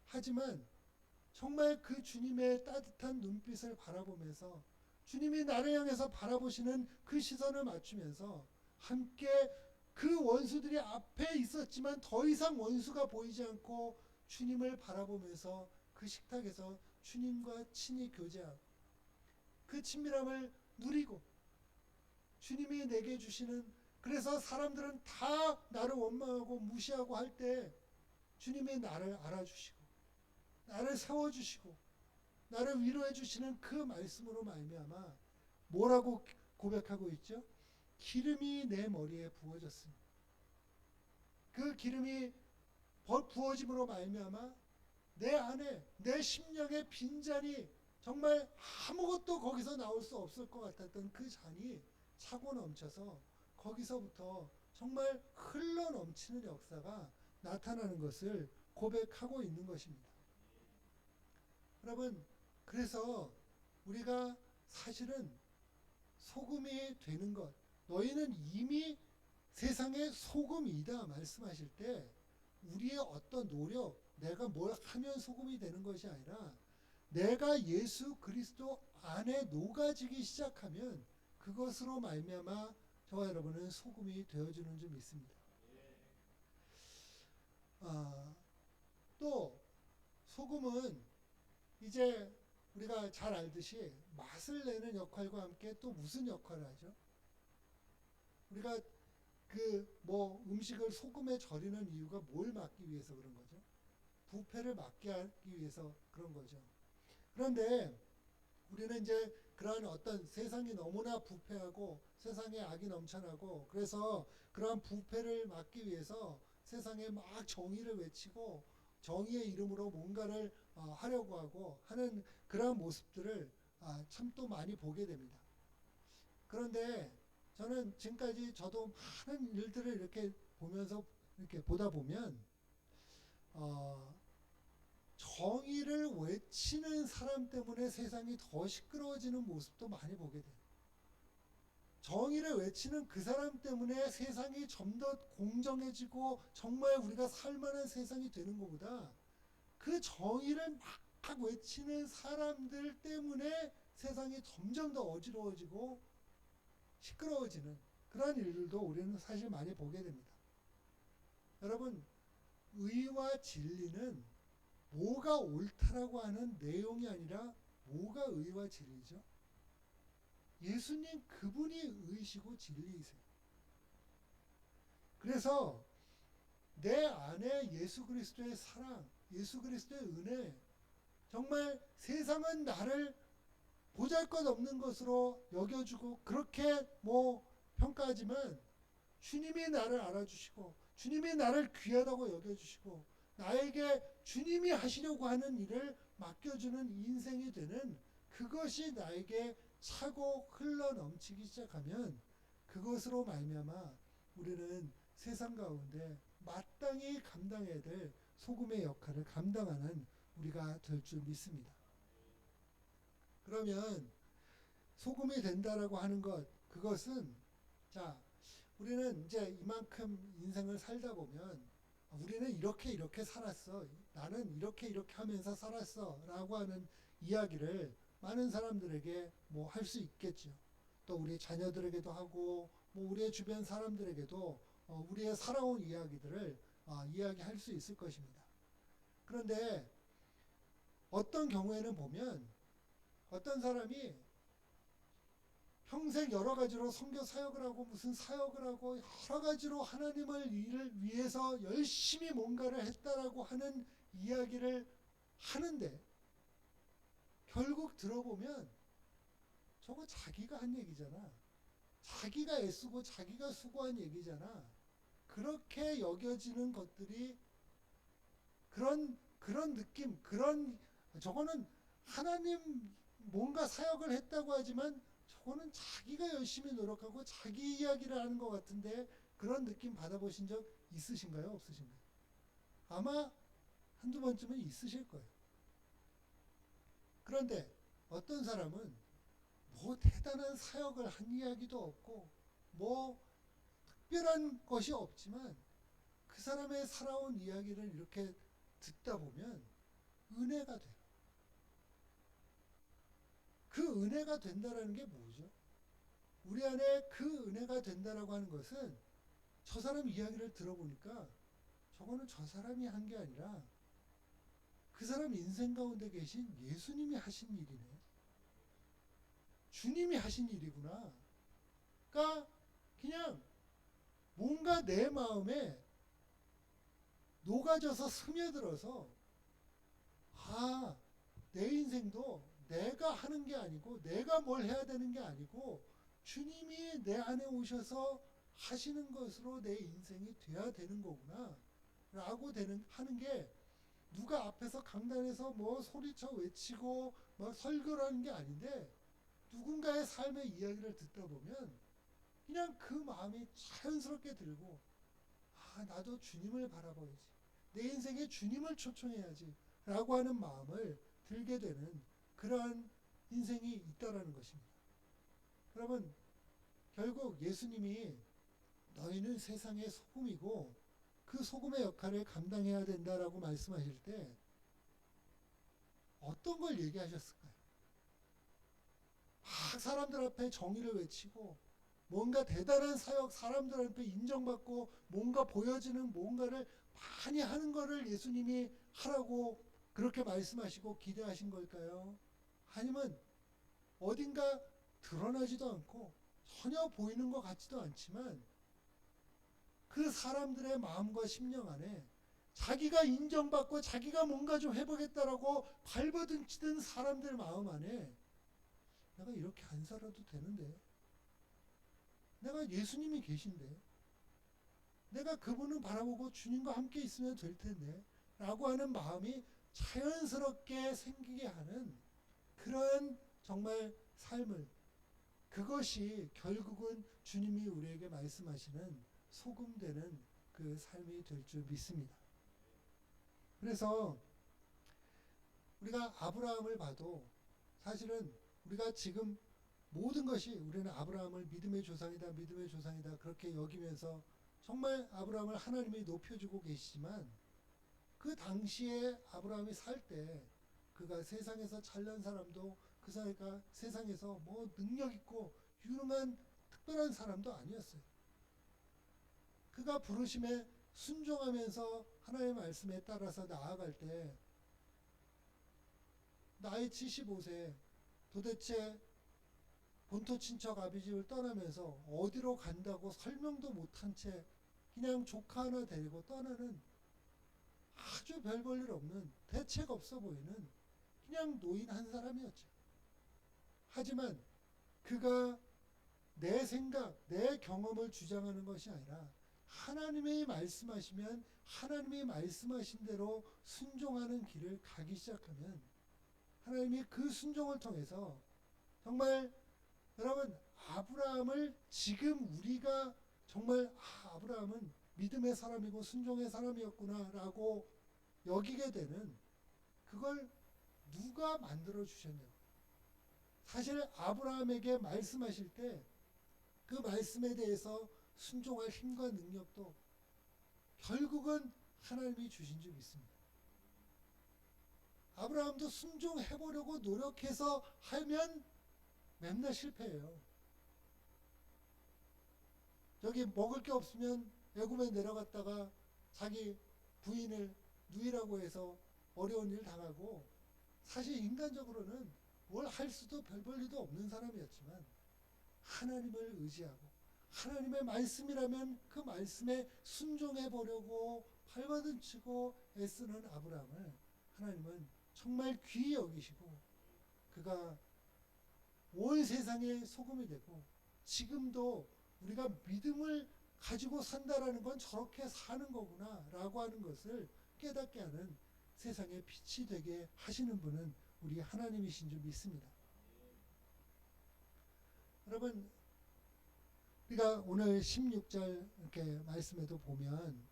하지만 정말 그 주님의 따뜻한 눈빛을 바라보면서, 주님이 나를 향해서 바라보시는 그 시선을 맞추면서 함께 그 원수들이 앞에 있었지만 더 이상 원수가 보이지 않고 주님을 바라보면서 그 식탁에서 주님과 친히 교제하고 그 친밀함을 누리고, 주님이 내게 주시는, 그래서 사람들은 다 나를 원망하고 무시하고 할 때 주님이 나를 알아주시고 나를 세워주시고 나를 위로해 주시는 그 말씀으로 말미암아 뭐라고 고백하고 있죠? 기름이 내 머리에 부어졌습니다. 그 기름이 부어짐으로 말미암아 내 안에, 내 심령의 빈잔이, 정말 아무것도 거기서 나올 수 없을 것 같았던 그 잔이 차고 넘쳐서 거기서부터 정말 흘러 넘치는 역사가 나타나는 것을 고백하고 있는 것입니다. 여러분, 그래서 우리가 사실은 소금이 되는 것, 너희는 이미 세상의 소금이다 말씀하실 때 우리의 어떤 노력, 내가 뭘 하면 소금이 되는 것이 아니라 내가 예수 그리스도 안에 녹아지기 시작하면 그것으로 말미암아 저와 여러분은 소금이 되어주는 줄 믿습니다. 또 소금은 이제 우리가 잘 알듯이 맛을 내는 역할과 함께 또 무슨 역할을 하죠? 우리가 음식을 소금에 절이는 이유가 뭘 막기 위해서 그런 거죠? 부패를 막게 하기 위해서 그런 거죠. 그런데 우리는 이제 그러한 어떤 세상이 너무나 부패하고 세상에 악이 넘쳐나고, 그래서 그러한 부패를 막기 위해서 세상에 막 정의를 외치고 정의의 이름으로 뭔가를 하려고 하고 하는 그러한 모습들을 참 또 많이 보게 됩니다. 그런데 저는 지금까지 저도 많은 일들을 이렇게 보면서 이렇게 보다 보면 정의를 외치는 사람 때문에 세상이 더 시끄러워지는 모습도 많이 보게 돼요. 정의를 외치는 그 사람 때문에 세상이 좀 더 공정해지고 정말 우리가 살만한 세상이 되는 것보다 그 정의를 막 외치는 사람들 때문에 세상이 점점 더 어지러워지고 시끄러워지는 그런 일들도 우리는 사실 많이 보게 됩니다. 여러분, 의와 진리는 뭐가 옳다라고 하는 내용이 아니라 뭐가 의와 진리죠? 예수님 그분이 의시고 진리이세요. 그래서 내 안에 예수 그리스도의 사랑, 예수 그리스도의 은혜, 정말 세상은 나를 보잘것없는 것으로 여겨주고 그렇게 평가하지만 주님이 나를 알아주시고 주님이 나를 귀하다고 여겨주시고 나에게 주님이 하시려고 하는 일을 맡겨주는 인생이 되는 그것이 나에게 차고 흘러넘치기 시작하면 그것으로 말미암아 우리는 세상 가운데 마땅히 감당해야 될 소금의 역할을 감당하는 우리가 될 줄 믿습니다. 그러면 소금이 된다라고 하는 것, 그것은 자, 우리는 이제 이만큼 인생을 살다 보면 우리는 이렇게 살았어. 나는 이렇게 하면서 살았어. 라고 하는 이야기를 많은 사람들에게 할 수 있겠죠. 또 우리 자녀들에게도 하고 우리의 주변 사람들에게도 우리의 살아온 이야기들을 이야기할 수 있을 것입니다. 그런데 어떤 경우에는 보면 어떤 사람이 평생 여러 가지로 선교 사역을 하고 무슨 사역을 하고 여러 가지로 하나님을 일을 위해서 열심히 뭔가를 했다라고 하는 이야기를 하는데 결국 들어보면 저거 자기가 한 얘기잖아. 자기가 애쓰고 자기가 수고한 얘기잖아. 그렇게 여겨지는 것들이 그런 느낌, 저거는 하나님 뭔가 사역을 했다고 하지만 저거는 자기가 열심히 노력하고 자기 이야기를 하는 것 같은데 그런 느낌 받아보신 적 있으신가요? 없으신가요? 아마 한두 번쯤은 있으실 거예요. 그런데 어떤 사람은 대단한 사역을 한 이야기도 없고 특별한 것이 없지만 그 사람의 살아온 이야기를 이렇게 듣다 보면 은혜가 돼요. 그 은혜가 된다라는 게 뭐죠? 우리 안에 그 은혜가 된다라고 하는 것은 저 사람 이야기를 들어보니까 저거는 저 사람이 한 게 아니라 그 사람 인생 가운데 계신 예수님이 하신 일이네. 주님이 하신 일이구나. 그러니까 그냥 뭔가 내 마음에 녹아져서 스며들어서 내 인생도 내가 하는 게 아니고 내가 뭘 해야 되는 게 아니고 주님이 내 안에 오셔서 하시는 것으로 내 인생이 돼야 되는 거구나 라고 하는 게 누가 앞에서 강단에서 소리쳐 외치고 설교를 하는 게 아닌데 누군가의 삶의 이야기를 듣다 보면 그냥 그 마음이 자연스럽게 들고 나도 주님을 바라봐야지. 내 인생에 주님을 초청해야지 라고 하는 마음을 들게 되는 그러한 인생이 있다라는 것입니다. 여러분, 결국 예수님이 너희는 세상의 소금이고 그 소금의 역할을 감당해야 된다라고 말씀하실 때 어떤 걸 얘기하셨을까요? 사람들 앞에 정의를 외치고 뭔가 대단한 사역, 사람들 앞에 인정받고 뭔가 보여지는 뭔가를 많이 하는 거를 예수님이 하라고 그렇게 말씀하시고 기대하신 걸까요? 아니면 어딘가 드러나지도 않고 전혀 보이는 것 같지도 않지만 그 사람들의 마음과 심령 안에 자기가 인정받고 자기가 뭔가 좀 해보겠다라고 발버둥치던 사람들 마음 안에 내가 이렇게 안 살아도 되는데, 내가 예수님이 계신데, 내가 그분을 바라보고 주님과 함께 있으면 될 텐데 라고 하는 마음이 자연스럽게 생기게 하는 그런 정말 삶을, 그것이 결국은 주님이 우리에게 말씀하시는 소금 되는 그 삶이 될 줄 믿습니다. 그래서 우리가 아브라함을 봐도 사실은 우리가 지금 모든 것이 우리는 아브라함을 믿음의 조상이다 그렇게 여기면서 정말 아브라함을 하나님이 높여주고 계시지만 그 당시에 아브라함이 살 때 그가 세상에서 잘난 사람도 그 사이가 세상에서 뭐 능력 있고 유능한 특별한 사람도 아니었어요. 그가 부르심에 순종하면서 하나님의 말씀에 따라서 나아갈 때 나이 75세 도대체 본토 친척 아비집을 떠나면서 어디로 간다고 설명도 못한 채 그냥 조카 하나 데리고 떠나는 아주 별 볼 일 없는 대책 없어 보이는 그냥 노인 한 사람이었죠. 하지만 그가 내 생각, 내 경험을 주장하는 것이 아니라 하나님이 말씀하시면 하나님이 말씀하신 대로 순종하는 길을 가기 시작하면 하나님이 그 순종을 통해서 정말 여러분 아브라함을 지금 우리가 정말 아브라함은 믿음의 사람이고 순종의 사람이었구나라고 여기게 되는 그걸 누가 만들어 주셨냐고. 사실 아브라함에게 말씀하실 때 그 말씀에 대해서 순종할 힘과 능력도 결국은 하나님이 주신 줄 믿습니다. 아브라함도 순종해보려고 노력해서 하면 맨날 실패해요. 여기 먹을 게 없으면 애굽에 내려갔다가 자기 부인을 누이라고 해서 어려운 일 당하고 사실 인간적으로는 뭘 할 수도 별 볼 일도 없는 사람이었지만 하나님을 의지하고 하나님의 말씀이라면 그 말씀에 순종해 보려고 발버둥 치고 애쓰는 아브라함을 하나님은 정말 귀히 여기시고 그가 온 세상의 소금이 되고 지금도 우리가 믿음을 가지고 산다라는 건 저렇게 사는 거구나 라고 하는 것을 깨닫게 하는 세상의 빛이 되게 하시는 분은 우리 하나님이신 줄 믿습니다. 여러분 우리가 오늘 16절 이렇게 말씀에도 보면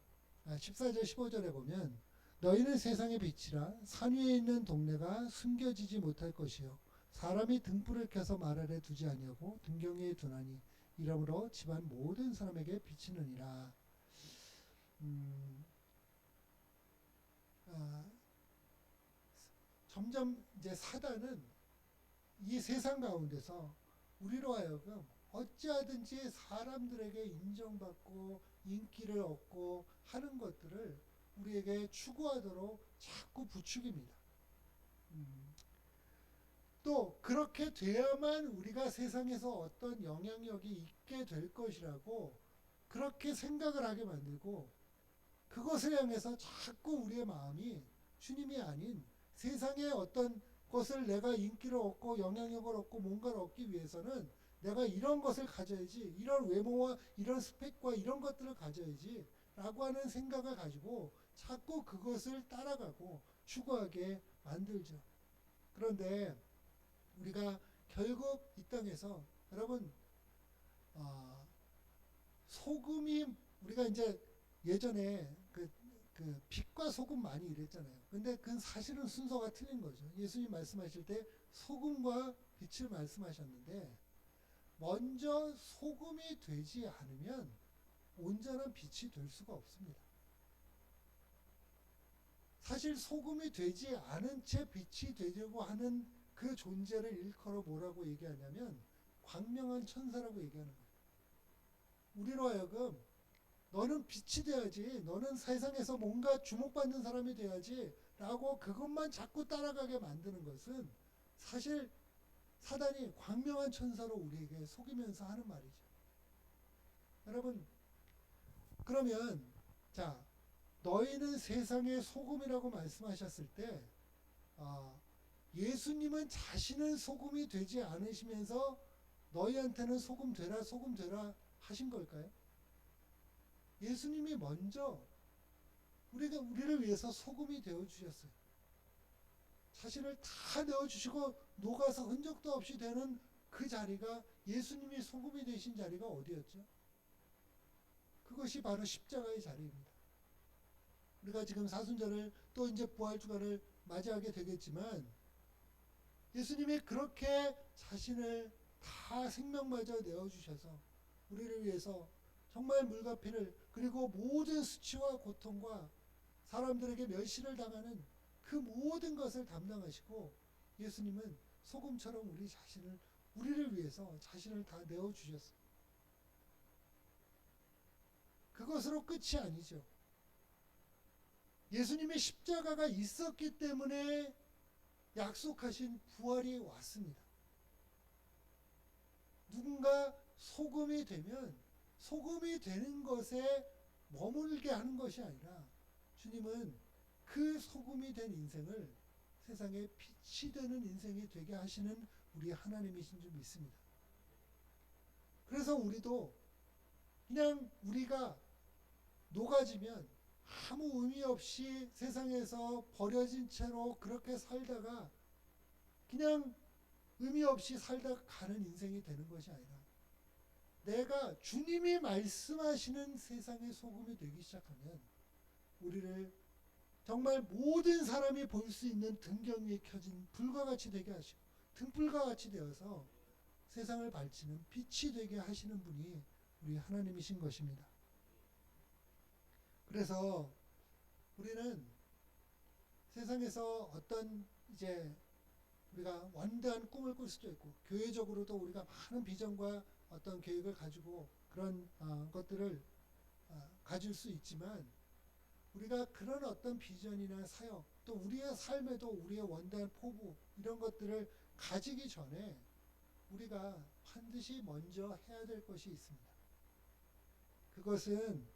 14절 15절에 보면 너희는 세상의 빛이라 산 위에 있는 동네가 숨겨지지 못할 것이요 사람이 등불을 켜서 말 아래 두지 아니하고 등경에 두나니 이러므로 집안 모든 사람에게 비치느니라. 점점 이제 사단은 이 세상 가운데서 우리로 하여금 어찌하든지 사람들에게 인정받고 인기를 얻고 하는 것들을 우리에게 추구하도록 자꾸 부추깁니다. 또 그렇게 돼야만 우리가 세상에서 어떤 영향력이 있게 될 것이라고 그렇게 생각을 하게 만들고 그것을 향해서 자꾸 우리의 마음이 주님이 아닌 세상의 어떤 것을 내가 인기를 얻고 영향력을 얻고 뭔가를 얻기 위해서는 내가 이런 것을 가져야지 이런 외모와 이런 스펙과 이런 것들을 가져야지 라고 하는 생각을 가지고 자꾸 그것을 따라가고 추구하게 만들죠. 그런데 우리가 결국 이 땅에서 여러분 소금이 우리가 이제 예전에 그 빛과 소금 많이 이랬잖아요. 근데 그건 사실은 순서가 틀린 거죠. 예수님 말씀하실 때 소금과 빛을 말씀하셨는데 먼저 소금이 되지 않으면 온전한 빛이 될 수가 없습니다. 사실 소금이 되지 않은 채 빛이 되려고 하는 그 존재를 일컬어 뭐라고 얘기하냐면 광명한 천사라고 얘기하는 거예요. 우리로 하여금 너는 빛이 돼야지, 너는 세상에서 뭔가 주목받는 사람이 돼야지 라고 그것만 자꾸 따라가게 만드는 것은 사실 사단이 광명한 천사로 우리에게 속이면서 하는 말이죠. 여러분 그러면 자 너희는 세상의 소금이라고 말씀하셨을 때 예수님은 자신은 소금이 되지 않으시면서 너희한테는 소금 되라 하신 걸까요? 예수님이 먼저 우리를 위해서 소금이 되어 주셨어요. 자신을 다 내어 주시고 녹아서 흔적도 없이 되는 그 자리가 예수님이 소금이 되신 자리가 어디였죠? 그것이 바로 십자가의 자리입니다. 우리가 지금 사순절을 또 이제 부활주간을 맞이하게 되겠지만 예수님이 그렇게 자신을 다 생명마저 내어주셔서 우리를 위해서 정말 물과 피를 그리고 모든 수치와 고통과 사람들에게 멸시를 당하는 그 모든 것을 담당하시고 예수님은 소금처럼 우리를 위해서 자신을 다 내어 주셨어요. 그것으로 끝이 아니죠. 예수님의 십자가가 있었기 때문에 약속하신 부활이 왔습니다. 누군가 소금이 되면 소금이 되는 것에 머물게 하는 것이 아니라 주님은 그 소금이 된 인생을 세상에 빛이 되는 인생이 되게 하시는 우리 하나님이신 줄 믿습니다. 그래서 우리도 그냥 우리가 녹아지면 아무 의미 없이 세상에서 버려진 채로 그렇게 살다가 그냥 의미 없이 살다가 가는 인생이 되는 것이 아니라 내가 주님이 말씀하시는 세상의 소금이 되기 시작하면 우리를 정말 모든 사람이 볼 수 있는 등경 위에 켜진 불과 같이 되게 하시고 등불과 같이 되어서 세상을 밝히는 빛이 되게 하시는 분이 우리 하나님이신 것입니다. 그래서 우리는 세상에서 어떤 이제 우리가 원대한 꿈을 꿀 수도 있고 교회적으로도 우리가 많은 비전과 어떤 계획을 가지고 그런 것들을 가질 수 있지만 우리가 그런 어떤 비전이나 사역 또 우리의 삶에도 우리의 원대한 포부 이런 것들을 가지기 전에 우리가 반드시 먼저 해야 될 것이 있습니다. 그것은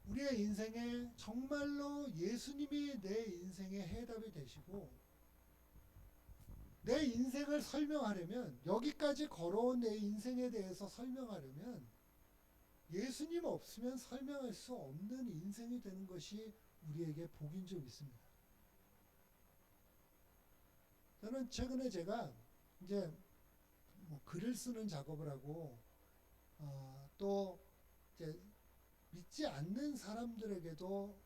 우리의 인생에 정말로 예수님이 내 인생의 해답이 되시고 내 인생을 설명하려면 여기까지 걸어온 내 인생에 대해서 설명하려면 예수님 없으면 설명할 수 없는 인생이 되는 것이 우리에게 복인 줄 믿습니다. 저는 최근에 제가 이제 글을 쓰는 작업을 하고 또 이제 믿지 않는 사람들에게도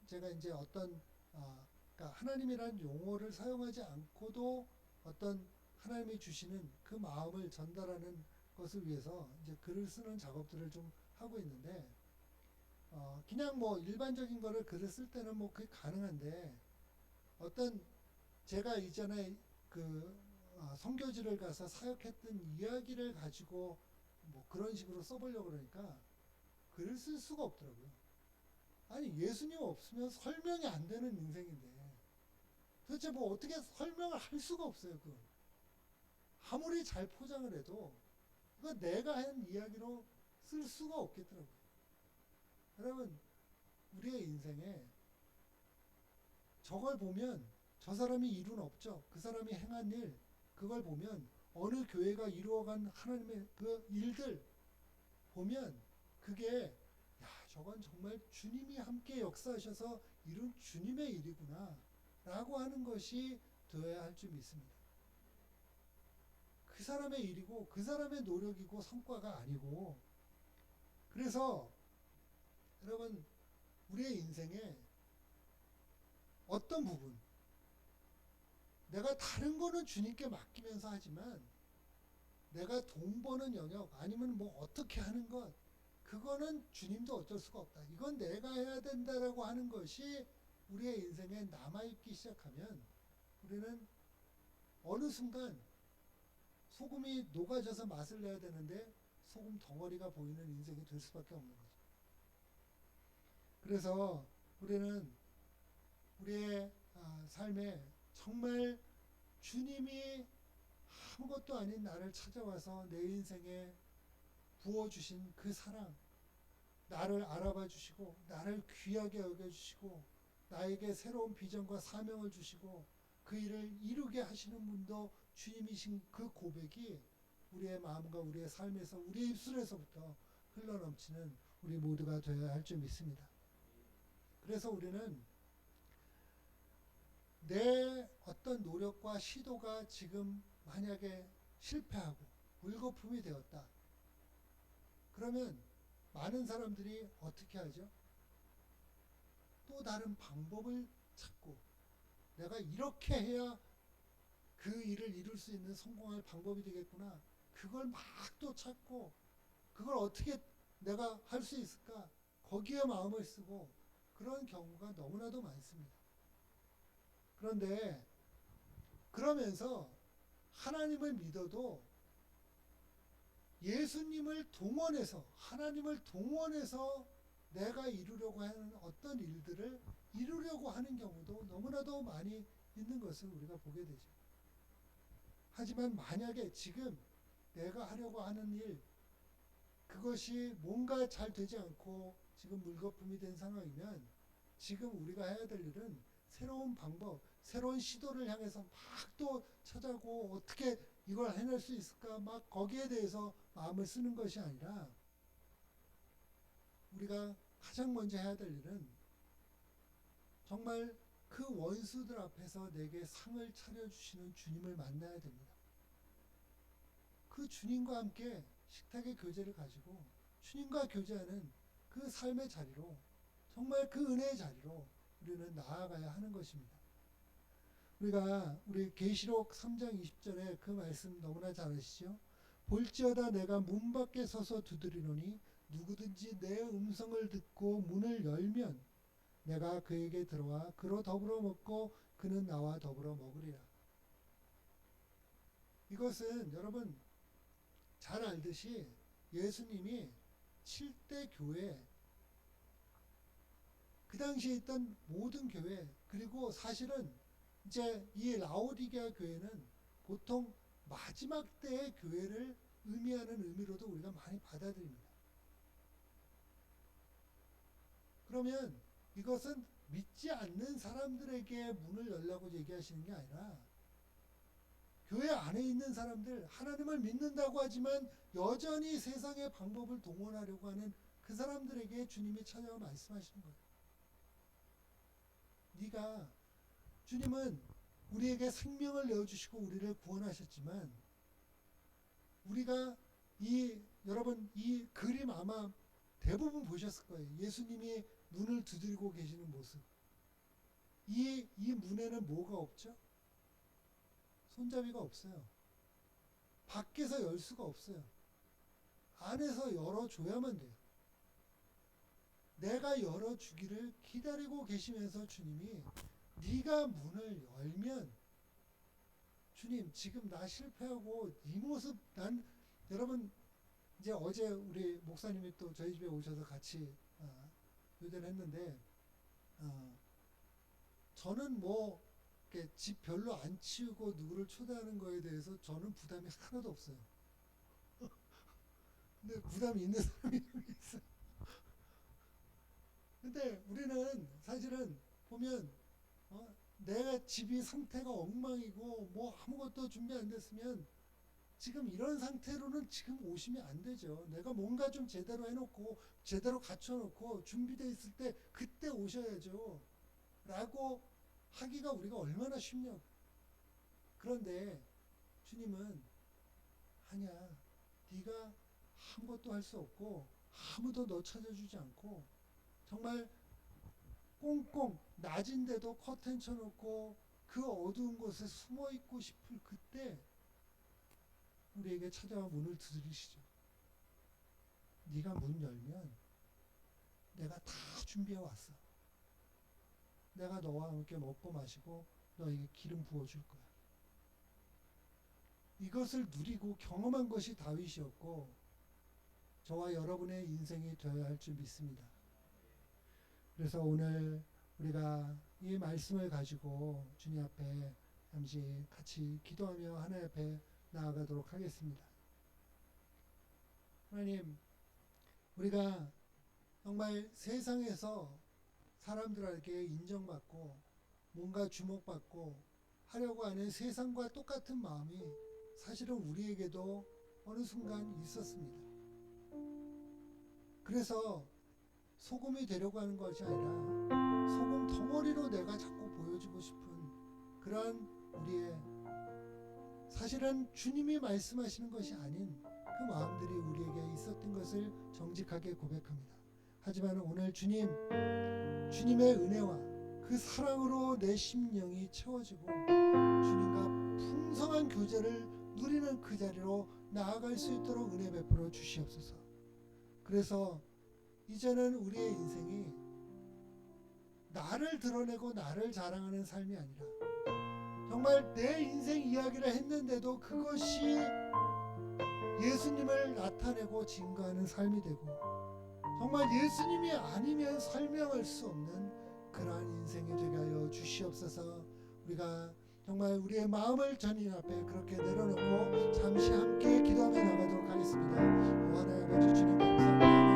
제가 이제 어떤 그러니까 하나님이라는 용어를 사용하지 않고도 어떤 하나님이 주시는 그 마음을 전달하는 것을 위해서 이제 글을 쓰는 작업들을 좀 하고 있는데 그냥 일반적인 거를 글을 쓸 때는 그게 가능한데 어떤 제가 이전에 선교지를 가서 사역했던 이야기를 가지고 그런 식으로 써보려고 그러니까 글을 쓸 수가 없더라고요. 아니 예수님 없으면 설명이 안 되는 인생인데 도대체 어떻게 설명을 할 수가 없어요. 아무리 잘 포장을 해도 그거 내가 한 이야기로 쓸 수가 없겠더라고요. 여러분 우리의 인생에 저걸 보면 저 사람이 이룬 업적 그 사람이 행한 일 그걸 보면 어느 교회가 이루어간 하나님의 그 일들 보면 그게 저건 정말 주님이 함께 역사하셔서 이룬 주님의 일이구나 라고 하는 것이 되어야 할 줄 믿습니다. 그 사람의 일이고 그 사람의 노력이고 성과가 아니고 그래서 여러분 우리의 인생에 어떤 부분 내가 다른 거는 주님께 맡기면서 하지만 내가 돈 버는 영역 아니면 어떻게 하는 것 그거는 주님도 어쩔 수가 없다. 이건 내가 해야 된다라고 하는 것이 우리의 인생에 남아있기 시작하면 우리는 어느 순간 소금이 녹아져서 맛을 내야 되는데 소금 덩어리가 보이는 인생이 될 수밖에 없는 거죠. 그래서 우리는 우리의 삶에 정말 주님이 아무것도 아닌 나를 찾아와서 내 인생에 부어주신 그 사랑 나를 알아봐 주시고 나를 귀하게 여겨주시고 나에게 새로운 비전과 사명을 주시고 그 일을 이루게 하시는 분도 주님이신 그 고백이 우리의 마음과 우리의 삶에서 우리의 입술에서부터 흘러넘치는 우리 모두가 되어야 할 줄 믿습니다. 그래서 우리는 내 어떤 노력과 시도가 지금 만약에 실패하고 물거품이 되었다. 그러면 많은 사람들이 어떻게 하죠? 또 다른 방법을 찾고 내가 이렇게 해야 그 일을 이룰 수 있는 성공할 방법이 되겠구나. 그걸 막 또 찾고 그걸 어떻게 내가 할 수 있을까? 거기에 마음을 쓰고 그런 경우가 너무나도 많습니다. 그런데 그러면서 하나님을 믿어도 예수님을 동원해서, 하나님을 동원해서 내가 이루려고 하는 어떤 일들을 이루려고 하는 경우도 너무나도 많이 있는 것을 우리가 보게 되죠. 하지만 만약에 지금 내가 하려고 하는 일, 그것이 뭔가 잘 되지 않고 지금 물거품이 된 상황이면 지금 우리가 해야 될 일은 새로운 방법, 새로운 시도를 향해서 막 또 찾아고 어떻게 이걸 해낼 수 있을까 막 거기에 대해서 마음을 쓰는 것이 아니라 우리가 가장 먼저 해야 될 일은 정말 그 원수들 앞에서 내게 상을 차려주시는 주님을 만나야 됩니다. 그 주님과 함께 식탁의 교제를 가지고 주님과 교제하는 그 삶의 자리로, 정말 그 은혜의 자리로 우리는 나아가야 하는 것입니다. 우리 계시록 3장 20절에 그 말씀 너무나 잘 아시죠? 볼지어다 내가 문 밖에 서서 두드리노니 누구든지 내 음성을 듣고 문을 열면 내가 그에게 들어와 그로 더불어 먹고 그는 나와 더불어 먹으리라. 이것은 여러분 잘 알듯이 예수님이 7대 교회, 그 당시에 있던 모든 교회, 그리고 사실은 이제 이 라오디게아 교회는 보통 마지막 때의 교회를 의미하는 의미로도 우리가 많이 받아들입니다. 그러면 이것은 믿지 않는 사람들에게 문을 열라고 얘기하시는 게 아니라 교회 안에 있는 사람들, 하나님을 믿는다고 하지만 여전히 세상의 방법을 동원하려고 하는 그 사람들에게 주님이 찾아와 말씀하시는 거예요. 주님은 우리에게 생명을 내어주시고 우리를 구원하셨지만 우리가 여러분 이 그림 아마 대부분 보셨을 거예요. 예수님이 문을 두드리고 계시는 모습. 이 문에는 뭐가 없죠? 손잡이가 없어요. 밖에서 열 수가 없어요. 안에서 열어줘야만 돼요. 내가 열어주기를 기다리고 계시면서 주님이 네가 문을 열면, 주님 지금 나 실패하고 이 모습 여러분 이제 어제 우리 목사님이 또 저희 집에 오셔서 같이 교대를 했는데 저는 뭐 집 별로 안 치우고 누구를 초대하는 거에 대해서 저는 부담이 하나도 없어요. 근데 부담이 있는 사람이 있어요. 근데 우리는 사실은 보면 내가 집이 상태가 엉망이고 뭐 아무것도 준비 안 됐으면 지금 이런 상태로는 지금 오시면 안 되죠. 내가 뭔가 좀 제대로 해놓고 제대로 갖춰놓고 준비되어 있을 때 그때 오셔야죠 라고 하기가 우리가 얼마나 쉽냐고. 그런데 주님은 아니야, 네가 아무것도 할 수 없고 아무도 너 찾아주지 않고 정말 꽁꽁 낮인데도 커튼 쳐놓고 그 어두운 곳에 숨어 있고 싶을 그때 우리에게 찾아와 문을 두드리시죠. 네가 문 열면 내가 다 준비해 왔어. 내가 너와 함께 먹고 마시고 너에게 기름 부어줄 거야. 이것을 누리고 경험한 것이 다윗이었고 저와 여러분의 인생이 되어야 할 줄 믿습니다. 그래서 오늘 우리가 이 말씀을 가지고 주님 앞에 잠시 같이 기도하며 하나님 앞에 나아가도록 하겠습니다. 하나님, 우리가 정말 세상에서 사람들에게 인정받고 뭔가 주목받고 하려고 하는 세상과 똑같은 마음이 사실은 우리에게도 어느 순간 있었습니다. 그래서 소금이 되려고 하는 것이 아니라 소금 덩어리로 내가 자꾸 보여주고 싶은 그러한 우리의, 사실은 주님이 말씀하시는 것이 아닌 그 마음들이 우리에게 있었던 것을 정직하게 고백합니다. 하지만 오늘 주님의 은혜와 그 사랑으로 내 심령이 채워지고 주님과 풍성한 교제를 누리는 그 자리로 나아갈 수 있도록 은혜 베풀어 주시옵소서. 그래서 이제는 우리의 인생이 나를 드러내고 나를 자랑하는 삶이 아니라 정말 내 인생 이야기를 했는데도 그것이 예수님을 나타내고 증거하는 삶이 되고 정말 예수님이 아니면 설명할 수 없는 그러한 인생이 되게 하여 주시옵소서. 우리가 정말 우리의 마음을 주님 앞에 그렇게 내려놓고 잠시 함께 기도하며 나가도록 하겠습니다. 하나님 아버지 주님 감사합니다.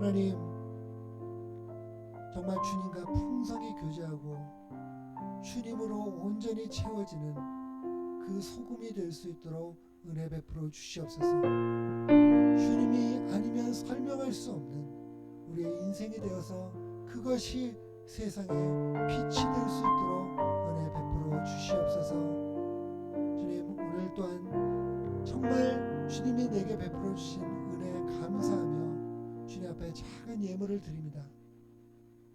하나님, 정말 주님과 풍성히 교제하고 주님으로 온전히 채워지는 그 소금이 될 수 있도록 은혜 베풀어 주시옵소서. 주님이 아니면 설명할 수 없는 우리의 인생이 되어서 그것이 세상에 빛이 될 수 있도록 은혜 베풀어 주시옵소서. 주님, 오늘 또한 정말 주님이 내게 베풀어 주신 은혜에 감사하며 주님 앞에 작은 예물을 드립니다.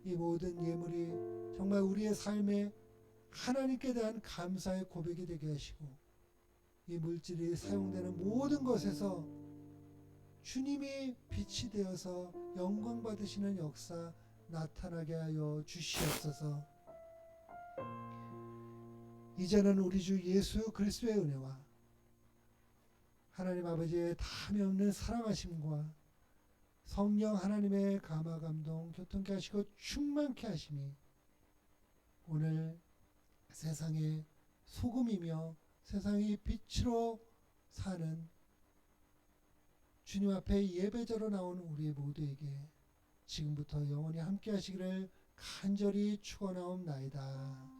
이 모든 예물이 정말 우리의 삶에 하나님께 대한 감사의 고백이 되게 하시고 이 물질이 사용되는 모든 것에서 주님이 빛이 되어서 영광 받으시는 역사 나타나게 하여 주시옵소서. 이제는 우리 주 예수 그리스도의 은혜와 하나님 아버지의 다함이 없는 사랑하심과 성령 하나님의 감화 감동 교통케 하시고 충만케 하심이 오늘 세상의 소금이며 세상의 빛으로 사는 주님 앞에 예배자로 나온 우리 모두에게 지금부터 영원히 함께 하시기를 간절히 축원하옵나이다.